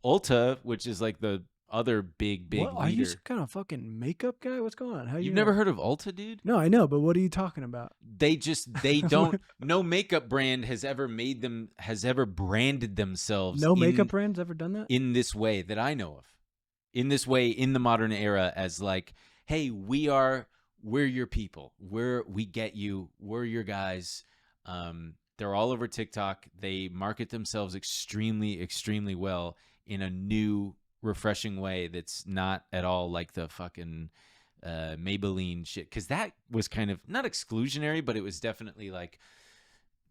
[SPEAKER 1] Ulta, which is like the other big
[SPEAKER 2] What, are you
[SPEAKER 1] leader.
[SPEAKER 2] some kind of fucking makeup guy? What's going on? How
[SPEAKER 1] You've
[SPEAKER 2] you
[SPEAKER 1] never
[SPEAKER 2] know?
[SPEAKER 1] heard of Ulta, dude?
[SPEAKER 2] No, I know, but what are you talking about?
[SPEAKER 1] They don't. No makeup brand has ever branded themselves.
[SPEAKER 2] No makeup brand's ever done that?
[SPEAKER 1] in this way that I know of. In this way, in the modern era, as like, hey, we're your people. We get you. We're your guys. They're all over TikTok. They market themselves extremely, extremely well in a new, refreshing way that's not at all like the fucking Maybelline shit. Because that was kind of not exclusionary, but it was definitely like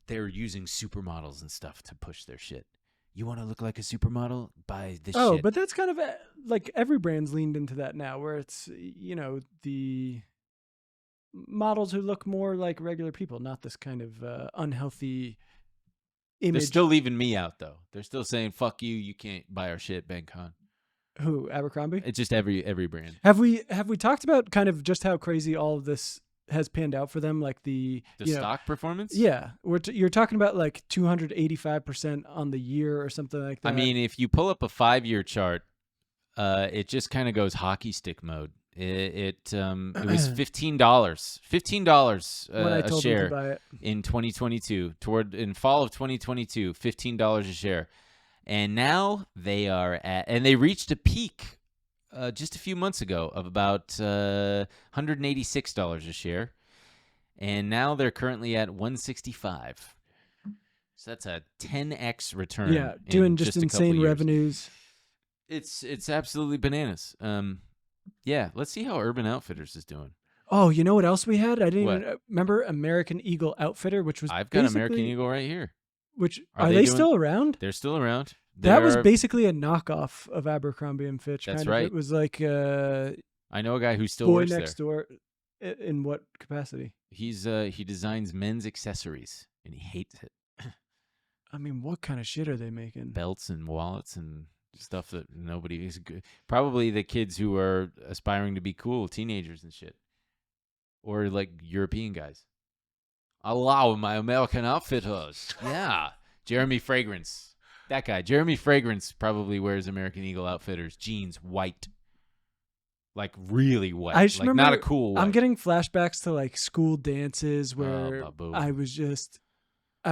[SPEAKER 1] they're using supermodels and stuff to push their shit. You want to look like a supermodel? Buy this shit.
[SPEAKER 2] Oh, but that's kind of like every brand's leaned into that now, where it's, the models who look more like regular people, not this kind of unhealthy image.
[SPEAKER 1] They're still leaving me out, though. They're still saying, fuck you, you can't buy our shit, BenCon.
[SPEAKER 2] Who, Abercrombie?
[SPEAKER 1] It's just every brand.
[SPEAKER 2] Have we talked about kind of just how crazy all of this has panned out for them? Like the
[SPEAKER 1] stock performance?
[SPEAKER 2] Yeah. You're talking about like 285% on the year or something like that.
[SPEAKER 1] I mean, if you pull up a 5-year chart, it just kind of goes hockey stick mode. It was $15
[SPEAKER 2] when I
[SPEAKER 1] a
[SPEAKER 2] told
[SPEAKER 1] share
[SPEAKER 2] them to buy it.
[SPEAKER 1] in 2022. In fall of 2022, $15 a share, and now they are and they reached a peak just a few months ago of about $186 a share, and now they're currently at $165. So that's a 10x return.
[SPEAKER 2] Yeah, doing
[SPEAKER 1] in
[SPEAKER 2] just
[SPEAKER 1] a couple
[SPEAKER 2] insane
[SPEAKER 1] years.
[SPEAKER 2] revenues.
[SPEAKER 1] It's absolutely bananas. Yeah, let's see how Urban Outfitters is doing.
[SPEAKER 2] Oh, you know what else we had? I didn't
[SPEAKER 1] What?
[SPEAKER 2] even remember American Eagle Outfitter, which was
[SPEAKER 1] I've got American
[SPEAKER 2] basically-
[SPEAKER 1] Eagle right here.
[SPEAKER 2] Which
[SPEAKER 1] Are
[SPEAKER 2] are
[SPEAKER 1] they
[SPEAKER 2] they
[SPEAKER 1] doing-
[SPEAKER 2] still around?
[SPEAKER 1] They're still around.
[SPEAKER 2] That was
[SPEAKER 1] They're-
[SPEAKER 2] basically a knockoff of Abercrombie and Fitch.
[SPEAKER 1] That's
[SPEAKER 2] kind
[SPEAKER 1] right.
[SPEAKER 2] Of. It was like
[SPEAKER 1] I know a guy who still
[SPEAKER 2] Boy
[SPEAKER 1] works
[SPEAKER 2] Next
[SPEAKER 1] there.
[SPEAKER 2] Door. In what capacity?
[SPEAKER 1] He designs men's accessories and he hates it.
[SPEAKER 2] I mean, what kind of shit are they making?
[SPEAKER 1] Belts and wallets and stuff that nobody is good. Probably the kids who are aspiring to be cool, teenagers and shit, or like European guys. Allow my American Outfitters. Yeah, Jeremy Fragrance. That guy, Jeremy Fragrance, probably wears American Eagle Outfitters jeans, white, like really white,
[SPEAKER 2] I just
[SPEAKER 1] like
[SPEAKER 2] remember,
[SPEAKER 1] not a cool white.
[SPEAKER 2] I'm getting flashbacks to like school dances where
[SPEAKER 1] Babu.
[SPEAKER 2] I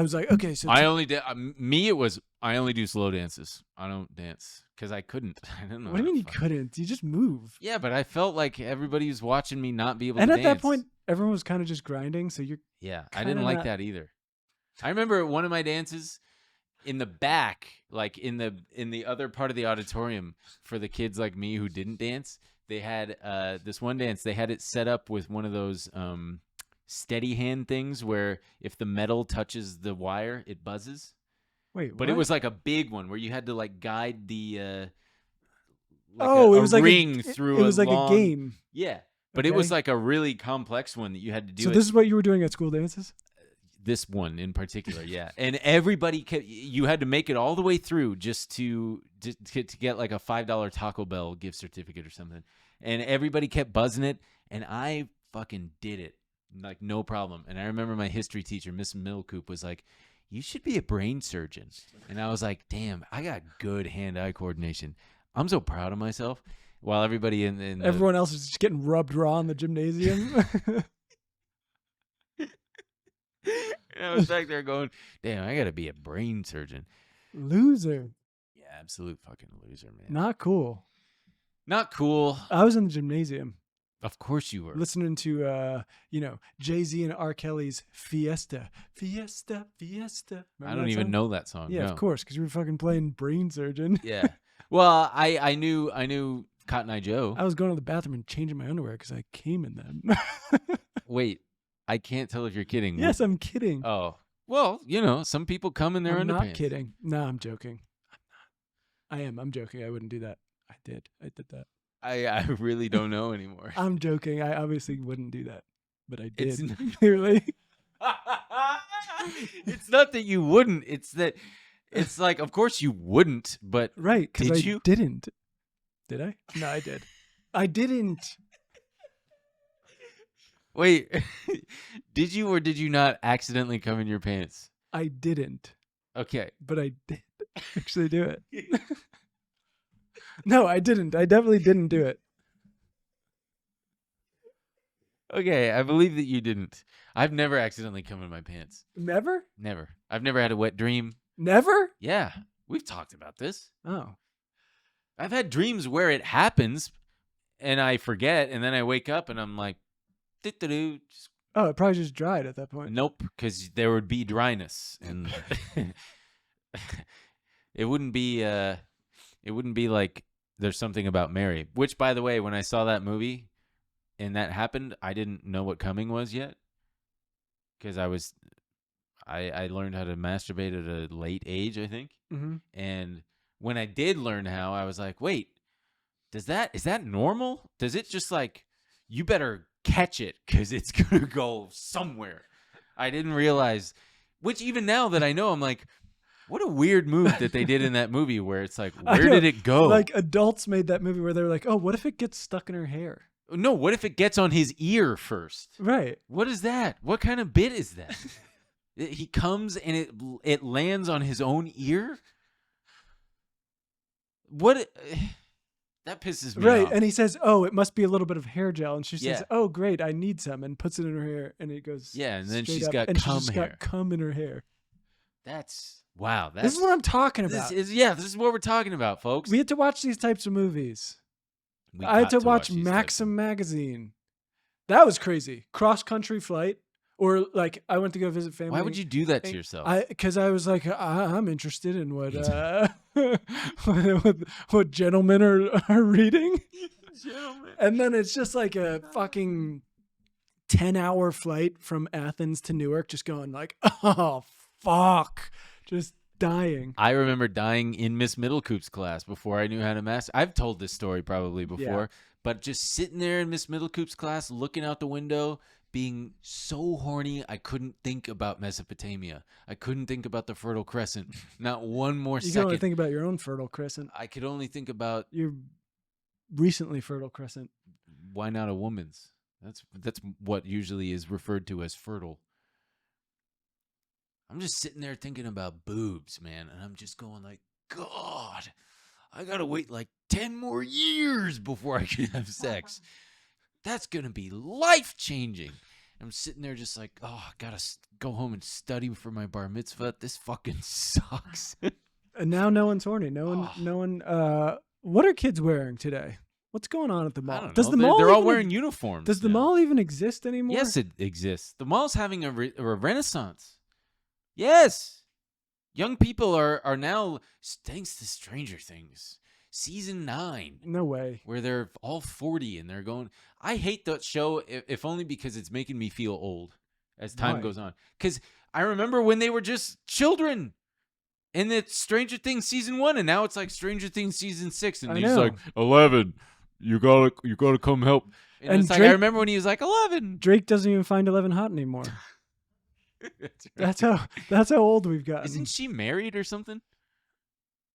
[SPEAKER 2] was like, okay, so
[SPEAKER 1] I only did I only do slow dances. I don't dance because I couldn't. I didn't know.
[SPEAKER 2] what do you
[SPEAKER 1] how
[SPEAKER 2] mean
[SPEAKER 1] to
[SPEAKER 2] you
[SPEAKER 1] fuck-
[SPEAKER 2] couldn't? You just move.
[SPEAKER 1] Yeah, but I felt like everybody was watching me not be able
[SPEAKER 2] And
[SPEAKER 1] to
[SPEAKER 2] at
[SPEAKER 1] dance.
[SPEAKER 2] that point, everyone was kind of just grinding. So you're
[SPEAKER 1] Yeah, I
[SPEAKER 2] kinda
[SPEAKER 1] didn't like
[SPEAKER 2] not-
[SPEAKER 1] that either. I remember at one of my dances in the back, like in the other part of the auditorium for the kids like me who didn't dance. They had this one dance. They had it set up with one of those steady hand things where if the metal touches the wire, it buzzes.
[SPEAKER 2] wait.
[SPEAKER 1] But it
[SPEAKER 2] what?
[SPEAKER 1] was like a big one where you had to like guide the
[SPEAKER 2] it was like
[SPEAKER 1] ring
[SPEAKER 2] it
[SPEAKER 1] through.
[SPEAKER 2] was like
[SPEAKER 1] long-
[SPEAKER 2] a game.
[SPEAKER 1] Yeah, but it was
[SPEAKER 2] Okay.
[SPEAKER 1] like a really complex one that you had to do.
[SPEAKER 2] So
[SPEAKER 1] it.
[SPEAKER 2] this is what you were doing at school dances?
[SPEAKER 1] This one in particular, yeah. And everybody kept, you had to make it all the way through just to get like a $5 Taco Bell gift certificate or something. And everybody kept buzzing it, and I fucking did it, like no problem. And I remember my history teacher, Miss Millcoop, was like, "You should be a brain surgeon." And I was like, "Damn, I got good hand-eye coordination. I'm so proud of myself." While everybody in the,
[SPEAKER 2] Everyone else is just getting rubbed raw in the gymnasium.
[SPEAKER 1] I was back there going, "Damn, I got to be a brain surgeon."
[SPEAKER 2] Loser.
[SPEAKER 1] Yeah, absolute fucking loser, man.
[SPEAKER 2] Not cool.
[SPEAKER 1] Not cool.
[SPEAKER 2] I was in the gymnasium
[SPEAKER 1] Of course you were.
[SPEAKER 2] listening to, Jay-Z and R. Kelly's Fiesta. Fiesta, Fiesta.
[SPEAKER 1] I
[SPEAKER 2] Remember
[SPEAKER 1] don't
[SPEAKER 2] that
[SPEAKER 1] even
[SPEAKER 2] song?
[SPEAKER 1] know that song.
[SPEAKER 2] Yeah,
[SPEAKER 1] no.
[SPEAKER 2] of course, because you were fucking playing brain surgeon.
[SPEAKER 1] Yeah. Well, I knew Cotton Eye Joe.
[SPEAKER 2] I was going to the bathroom and changing my underwear because I came in them.
[SPEAKER 1] Wait, I can't tell if you're kidding.
[SPEAKER 2] Yes, I'm kidding.
[SPEAKER 1] Oh. Well, some people come in their
[SPEAKER 2] I'm
[SPEAKER 1] underpants.
[SPEAKER 2] not kidding. No, I'm joking. I'm not. I'm joking. I wouldn't do that. I did that.
[SPEAKER 1] I really don't know anymore.
[SPEAKER 2] I'm joking. I obviously wouldn't do that, but I
[SPEAKER 1] It's
[SPEAKER 2] did.
[SPEAKER 1] n-
[SPEAKER 2] Clearly.
[SPEAKER 1] It's not that you wouldn't. It's that it's like, of course you wouldn't, but
[SPEAKER 2] Right, because
[SPEAKER 1] Did
[SPEAKER 2] I
[SPEAKER 1] you?
[SPEAKER 2] didn't. Did I? No, I did. I didn't.
[SPEAKER 1] wait, did you or did you not accidentally come in your pants?
[SPEAKER 2] I didn't.
[SPEAKER 1] Okay.
[SPEAKER 2] But I did actually do it. No, I didn't. I definitely didn't do it.
[SPEAKER 1] Okay, I believe that you didn't. I've never accidentally come in my pants.
[SPEAKER 2] Never?
[SPEAKER 1] Never. I've never had a wet dream.
[SPEAKER 2] Never?
[SPEAKER 1] Yeah, we've talked about this.
[SPEAKER 2] Oh.
[SPEAKER 1] I've had dreams where it happens and I forget, and then I wake up and I'm like, "Doo-doo-doo," just
[SPEAKER 2] Oh, it probably just dried at that point.
[SPEAKER 1] nope, because there would be dryness, and it wouldn't be like There's Something About Mary. Which, by the way, when I saw that movie and that happened, I didn't know what coming was yet, because I learned how to masturbate at a late age, I think,
[SPEAKER 2] Mm-hmm.
[SPEAKER 1] and when I did learn how, I was like, wait, is that normal? Does it just like, you better catch it because it's going to go somewhere. I didn't realize, which even now that I know, I'm like, what a weird move that they did in that movie where it's like,
[SPEAKER 2] I
[SPEAKER 1] where
[SPEAKER 2] know,
[SPEAKER 1] did it go?
[SPEAKER 2] Like adults made that movie where they're like, oh, what if it gets stuck in her hair?
[SPEAKER 1] No, what if it gets on his ear first?
[SPEAKER 2] Right.
[SPEAKER 1] What is that? What kind of bit is that? He comes and it lands on his own ear? What? That pisses me
[SPEAKER 2] Right.
[SPEAKER 1] off.
[SPEAKER 2] And he says, oh, it must be a little bit of hair gel. And she says,
[SPEAKER 1] Yeah.
[SPEAKER 2] oh, great, I need some, and puts it in her hair. And it goes
[SPEAKER 1] Yeah, and then
[SPEAKER 2] straight
[SPEAKER 1] she's
[SPEAKER 2] up,
[SPEAKER 1] got
[SPEAKER 2] and
[SPEAKER 1] cum
[SPEAKER 2] she's just
[SPEAKER 1] hair.
[SPEAKER 2] got cum in her hair.
[SPEAKER 1] Wow.
[SPEAKER 2] This is what I'm talking about.
[SPEAKER 1] This is what we're talking about, folks.
[SPEAKER 2] We had to watch these types of movies.
[SPEAKER 1] We
[SPEAKER 2] I had
[SPEAKER 1] got
[SPEAKER 2] to watch
[SPEAKER 1] these types of-
[SPEAKER 2] Maxim magazine. That was crazy. Cross country flight. Or like I went to go visit family.
[SPEAKER 1] Why would you do that to yourself?
[SPEAKER 2] Because I was like, I'm interested in what what gentlemen are reading. And then it's just like a fucking 10-hour flight from Athens to Newark, just going like, oh fuck, just dying.
[SPEAKER 1] I remember dying in Miss Middlecoop's class before I knew how to master. I've told this story probably before, but just sitting there in Miss Middlecoop's class, looking out the window, being so horny, I couldn't think about Mesopotamia. I couldn't think about the Fertile Crescent. Not one more
[SPEAKER 2] You can
[SPEAKER 1] second.
[SPEAKER 2] only think about your own Fertile Crescent.
[SPEAKER 1] I could only think about
[SPEAKER 2] Your recently Fertile Crescent.
[SPEAKER 1] why not a woman's. That's what usually is referred to as fertile. I'm just sitting there thinking about boobs, man, and I'm just going like, God, I gotta wait like 10 more years before I can have sex. That's gonna be life changing. I'm sitting there just like, oh, I gotta go home and study for my bar mitzvah. This fucking sucks.
[SPEAKER 2] And now no one's horny. No one. What are kids wearing today? What's going on at the mall?
[SPEAKER 1] I don't
[SPEAKER 2] Does
[SPEAKER 1] know.
[SPEAKER 2] the mall
[SPEAKER 1] They're all
[SPEAKER 2] even-
[SPEAKER 1] wearing uniforms.
[SPEAKER 2] Does the
[SPEAKER 1] now.
[SPEAKER 2] mall even exist anymore?
[SPEAKER 1] Yes, it exists. The mall's having a renaissance. Yes. Young people are now, thanks to Stranger Things, season 9,
[SPEAKER 2] No way.
[SPEAKER 1] where they're all 40 and they're going. I hate that show, if only because it's making me feel old as time
[SPEAKER 2] Why?
[SPEAKER 1] goes on. Because I remember when they were just children. And it's Stranger Things season 1, and now it's like Stranger Things season 6, and
[SPEAKER 2] I
[SPEAKER 1] he's
[SPEAKER 2] know.
[SPEAKER 1] like 11. You gotta come help. And it's like, I
[SPEAKER 2] Drake-
[SPEAKER 1] remember when he was like 11.
[SPEAKER 2] Drake doesn't even find 11 hot anymore.
[SPEAKER 1] That's right.
[SPEAKER 2] That's how old we've gotten.
[SPEAKER 1] Isn't she married or something?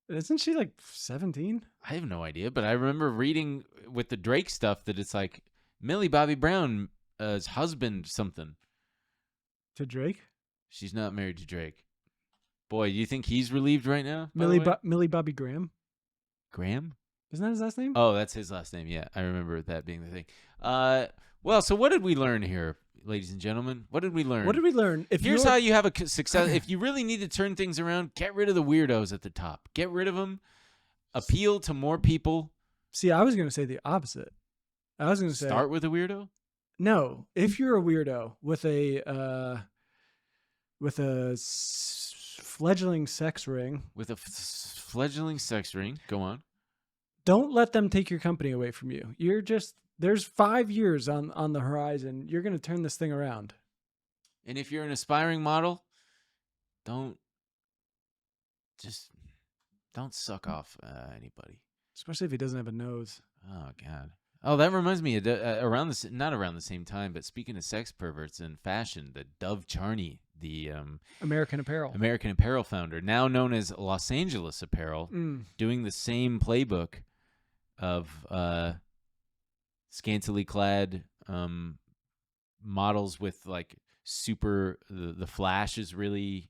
[SPEAKER 2] Isn't she like 17?
[SPEAKER 1] I have no idea, but I remember reading with the Drake stuff that it's like Millie Bobby Brown's husband something.
[SPEAKER 2] To Drake?
[SPEAKER 1] She's not married to Drake. Boy, do you think he's relieved right now? by the way?
[SPEAKER 2] Millie Bobby Graham?
[SPEAKER 1] Graham?
[SPEAKER 2] Isn't that his last name?
[SPEAKER 1] Oh, that's his last name. Yeah, I remember that being the thing. Well, so what did we learn here, ladies and gentlemen? What did we learn?
[SPEAKER 2] What did we learn? If
[SPEAKER 1] Here's
[SPEAKER 2] you're-
[SPEAKER 1] how you have a success. If you really need to turn things around, get rid of the weirdos at the top. Get rid of them. Appeal to more people.
[SPEAKER 2] See, I was going to say the opposite. I was going to say
[SPEAKER 1] Start with a weirdo.
[SPEAKER 2] no. If you're a weirdo with a fledgling sex ring,
[SPEAKER 1] With a fledgling sex ring. Go on.
[SPEAKER 2] don't let them take your company away from you. You're just there's 5 years on the horizon. You're going to turn this thing around.
[SPEAKER 1] And if you're an aspiring model, don't suck off anybody.
[SPEAKER 2] Especially if he doesn't have a nose.
[SPEAKER 1] Oh God. Oh, that reminds me. Not around the same time, but speaking of sex perverts and fashion, the Dove Charney, the
[SPEAKER 2] American Apparel.
[SPEAKER 1] American Apparel founder, now known as Los Angeles Apparel, doing the same playbook of scantily clad models with like super. The flash is really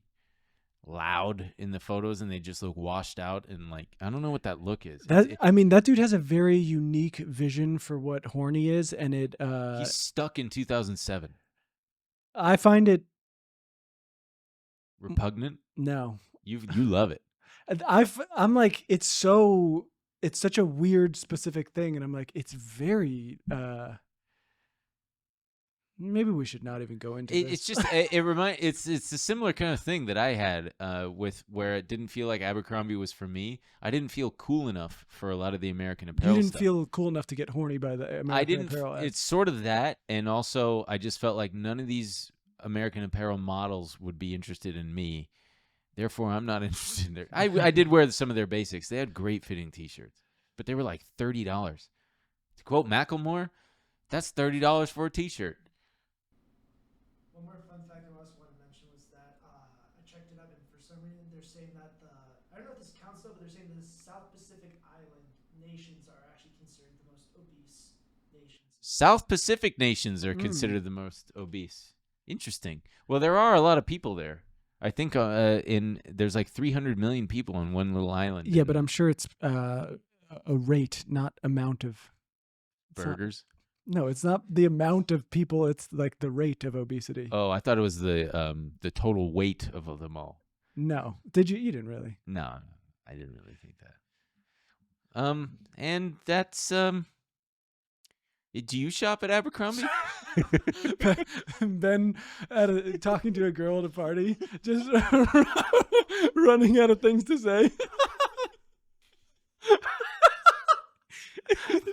[SPEAKER 1] loud in the photos, and they just look washed out, and like I don't know what that look is.
[SPEAKER 2] I mean, that dude has a very unique vision for what horny is, and it.
[SPEAKER 1] He's stuck in 2007.
[SPEAKER 2] I find it
[SPEAKER 1] Repugnant.
[SPEAKER 2] no.
[SPEAKER 1] You love it.
[SPEAKER 2] I'm like, it's such a weird specific thing, and I'm like, it's very. Maybe we should not even go into this.
[SPEAKER 1] It's just it's a similar kind of thing that I had with where it didn't feel like Abercrombie was for me. I didn't feel cool enough for a lot of the American Apparel.
[SPEAKER 2] You didn't
[SPEAKER 1] stuff.
[SPEAKER 2] feel cool enough to get horny by the American
[SPEAKER 1] I didn't.
[SPEAKER 2] Apparel ads.
[SPEAKER 1] It's sort of that, and also I just felt like none of these American Apparel models would be interested in me. Therefore, I'm not interested in their. I did wear some of their basics. They had great fitting T-shirts, but they were like $30. To quote Macklemore, that's $30 for a T-shirt.
[SPEAKER 4] One more fun fact I also wanted to mention was that I checked it up, and for some reason they're saying that I don't know if this counts though, but they're saying the South Pacific Island nations are actually considered the most obese nations.
[SPEAKER 1] South Pacific nations are considered the most obese. Interesting. Well, there are a lot of people there. I think there's like 300 million people on one little island.
[SPEAKER 2] Yeah, but I'm sure it's a rate, not amount of
[SPEAKER 1] burgers.
[SPEAKER 2] No, it's not the amount of people. It's like the rate of obesity.
[SPEAKER 1] Oh, I thought it was the total weight of them all.
[SPEAKER 2] No, did you? You didn't really.
[SPEAKER 1] No, I didn't really think that. And that's do you shop at Abercrombie?
[SPEAKER 2] Ben talking to a girl at a party, just running out of things to say.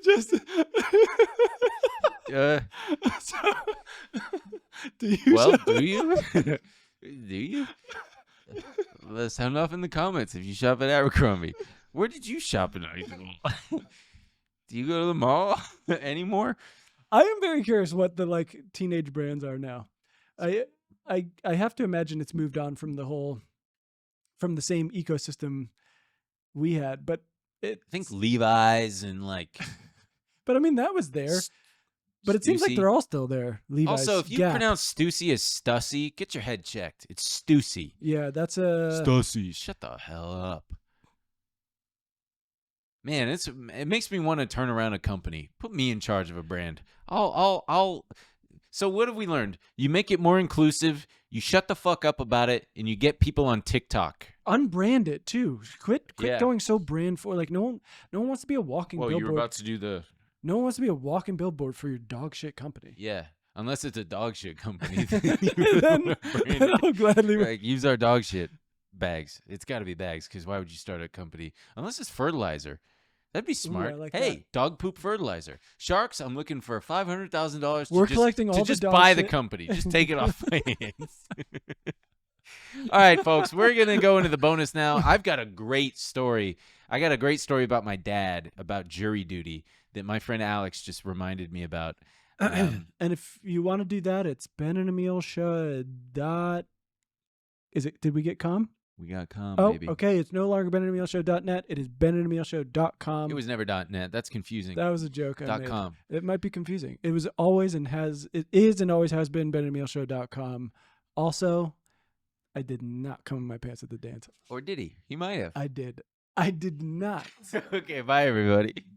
[SPEAKER 2] Just do you?
[SPEAKER 1] Well, do you? Do you? Let us sound off in the comments if you shop at Abercrombie. Where did you shop in high school? Do you go to the mall anymore?
[SPEAKER 2] I am very curious what the like teenage brands are now. I have to imagine it's moved on from the same ecosystem we had, but
[SPEAKER 1] I think Levi's and like.
[SPEAKER 2] But I mean that was there. But it seems like they're all still there. Levi's.
[SPEAKER 1] Also, if you
[SPEAKER 2] Gap.
[SPEAKER 1] pronounce Stussy as Stussy, get your head checked. It's Stussy.
[SPEAKER 2] Yeah, that's a
[SPEAKER 1] Stussy. Shut the hell up. Man, it makes me want to turn around a company. Put me in charge of a brand. I'll. So what have we learned? You make it more inclusive. You shut the fuck up about it, and you get people on TikTok.
[SPEAKER 2] Unbrand it too. Quit
[SPEAKER 1] Yeah.
[SPEAKER 2] going so brand for like no one wants to be a walking
[SPEAKER 1] Well,
[SPEAKER 2] billboard.
[SPEAKER 1] you were about to do the.
[SPEAKER 2] No one wants to be a walking billboard for your dog shit company.
[SPEAKER 1] Yeah, unless it's a dog shit company.
[SPEAKER 2] then I'll gladly.
[SPEAKER 1] Like, use our dog shit bags. It's got to be bags because why would you start a company unless it's fertilizer? That'd be smart.
[SPEAKER 2] I like
[SPEAKER 1] hey,
[SPEAKER 2] that.
[SPEAKER 1] dog poop fertilizer. Sharks, I'm looking for $500,000.
[SPEAKER 2] We're collecting all
[SPEAKER 1] to
[SPEAKER 2] the
[SPEAKER 1] just
[SPEAKER 2] dog
[SPEAKER 1] buy the
[SPEAKER 2] shit.
[SPEAKER 1] company. Just take it off my hands. All right, folks, we're gonna go into the bonus now. I've got a great story. I got a great story about my dad about jury duty that my friend Alex just reminded me about.
[SPEAKER 2] And if you want to do that, it's Ben and Emil show. Is it? Did we get com?
[SPEAKER 1] We got com,
[SPEAKER 2] Oh,
[SPEAKER 1] baby.
[SPEAKER 2] okay. It's no longer benandemilshow.net. It is benandemilshow.com.
[SPEAKER 1] It was never .net. That's confusing.
[SPEAKER 2] That was a joke I made.
[SPEAKER 1] .com.
[SPEAKER 2] It might be confusing. It was always and has. It is and always has been benandemilshow.com. Also, I did not come in my pants at the dance.
[SPEAKER 1] Or did he? He might have.
[SPEAKER 2] I did. I did not.
[SPEAKER 1] Okay, bye, everybody.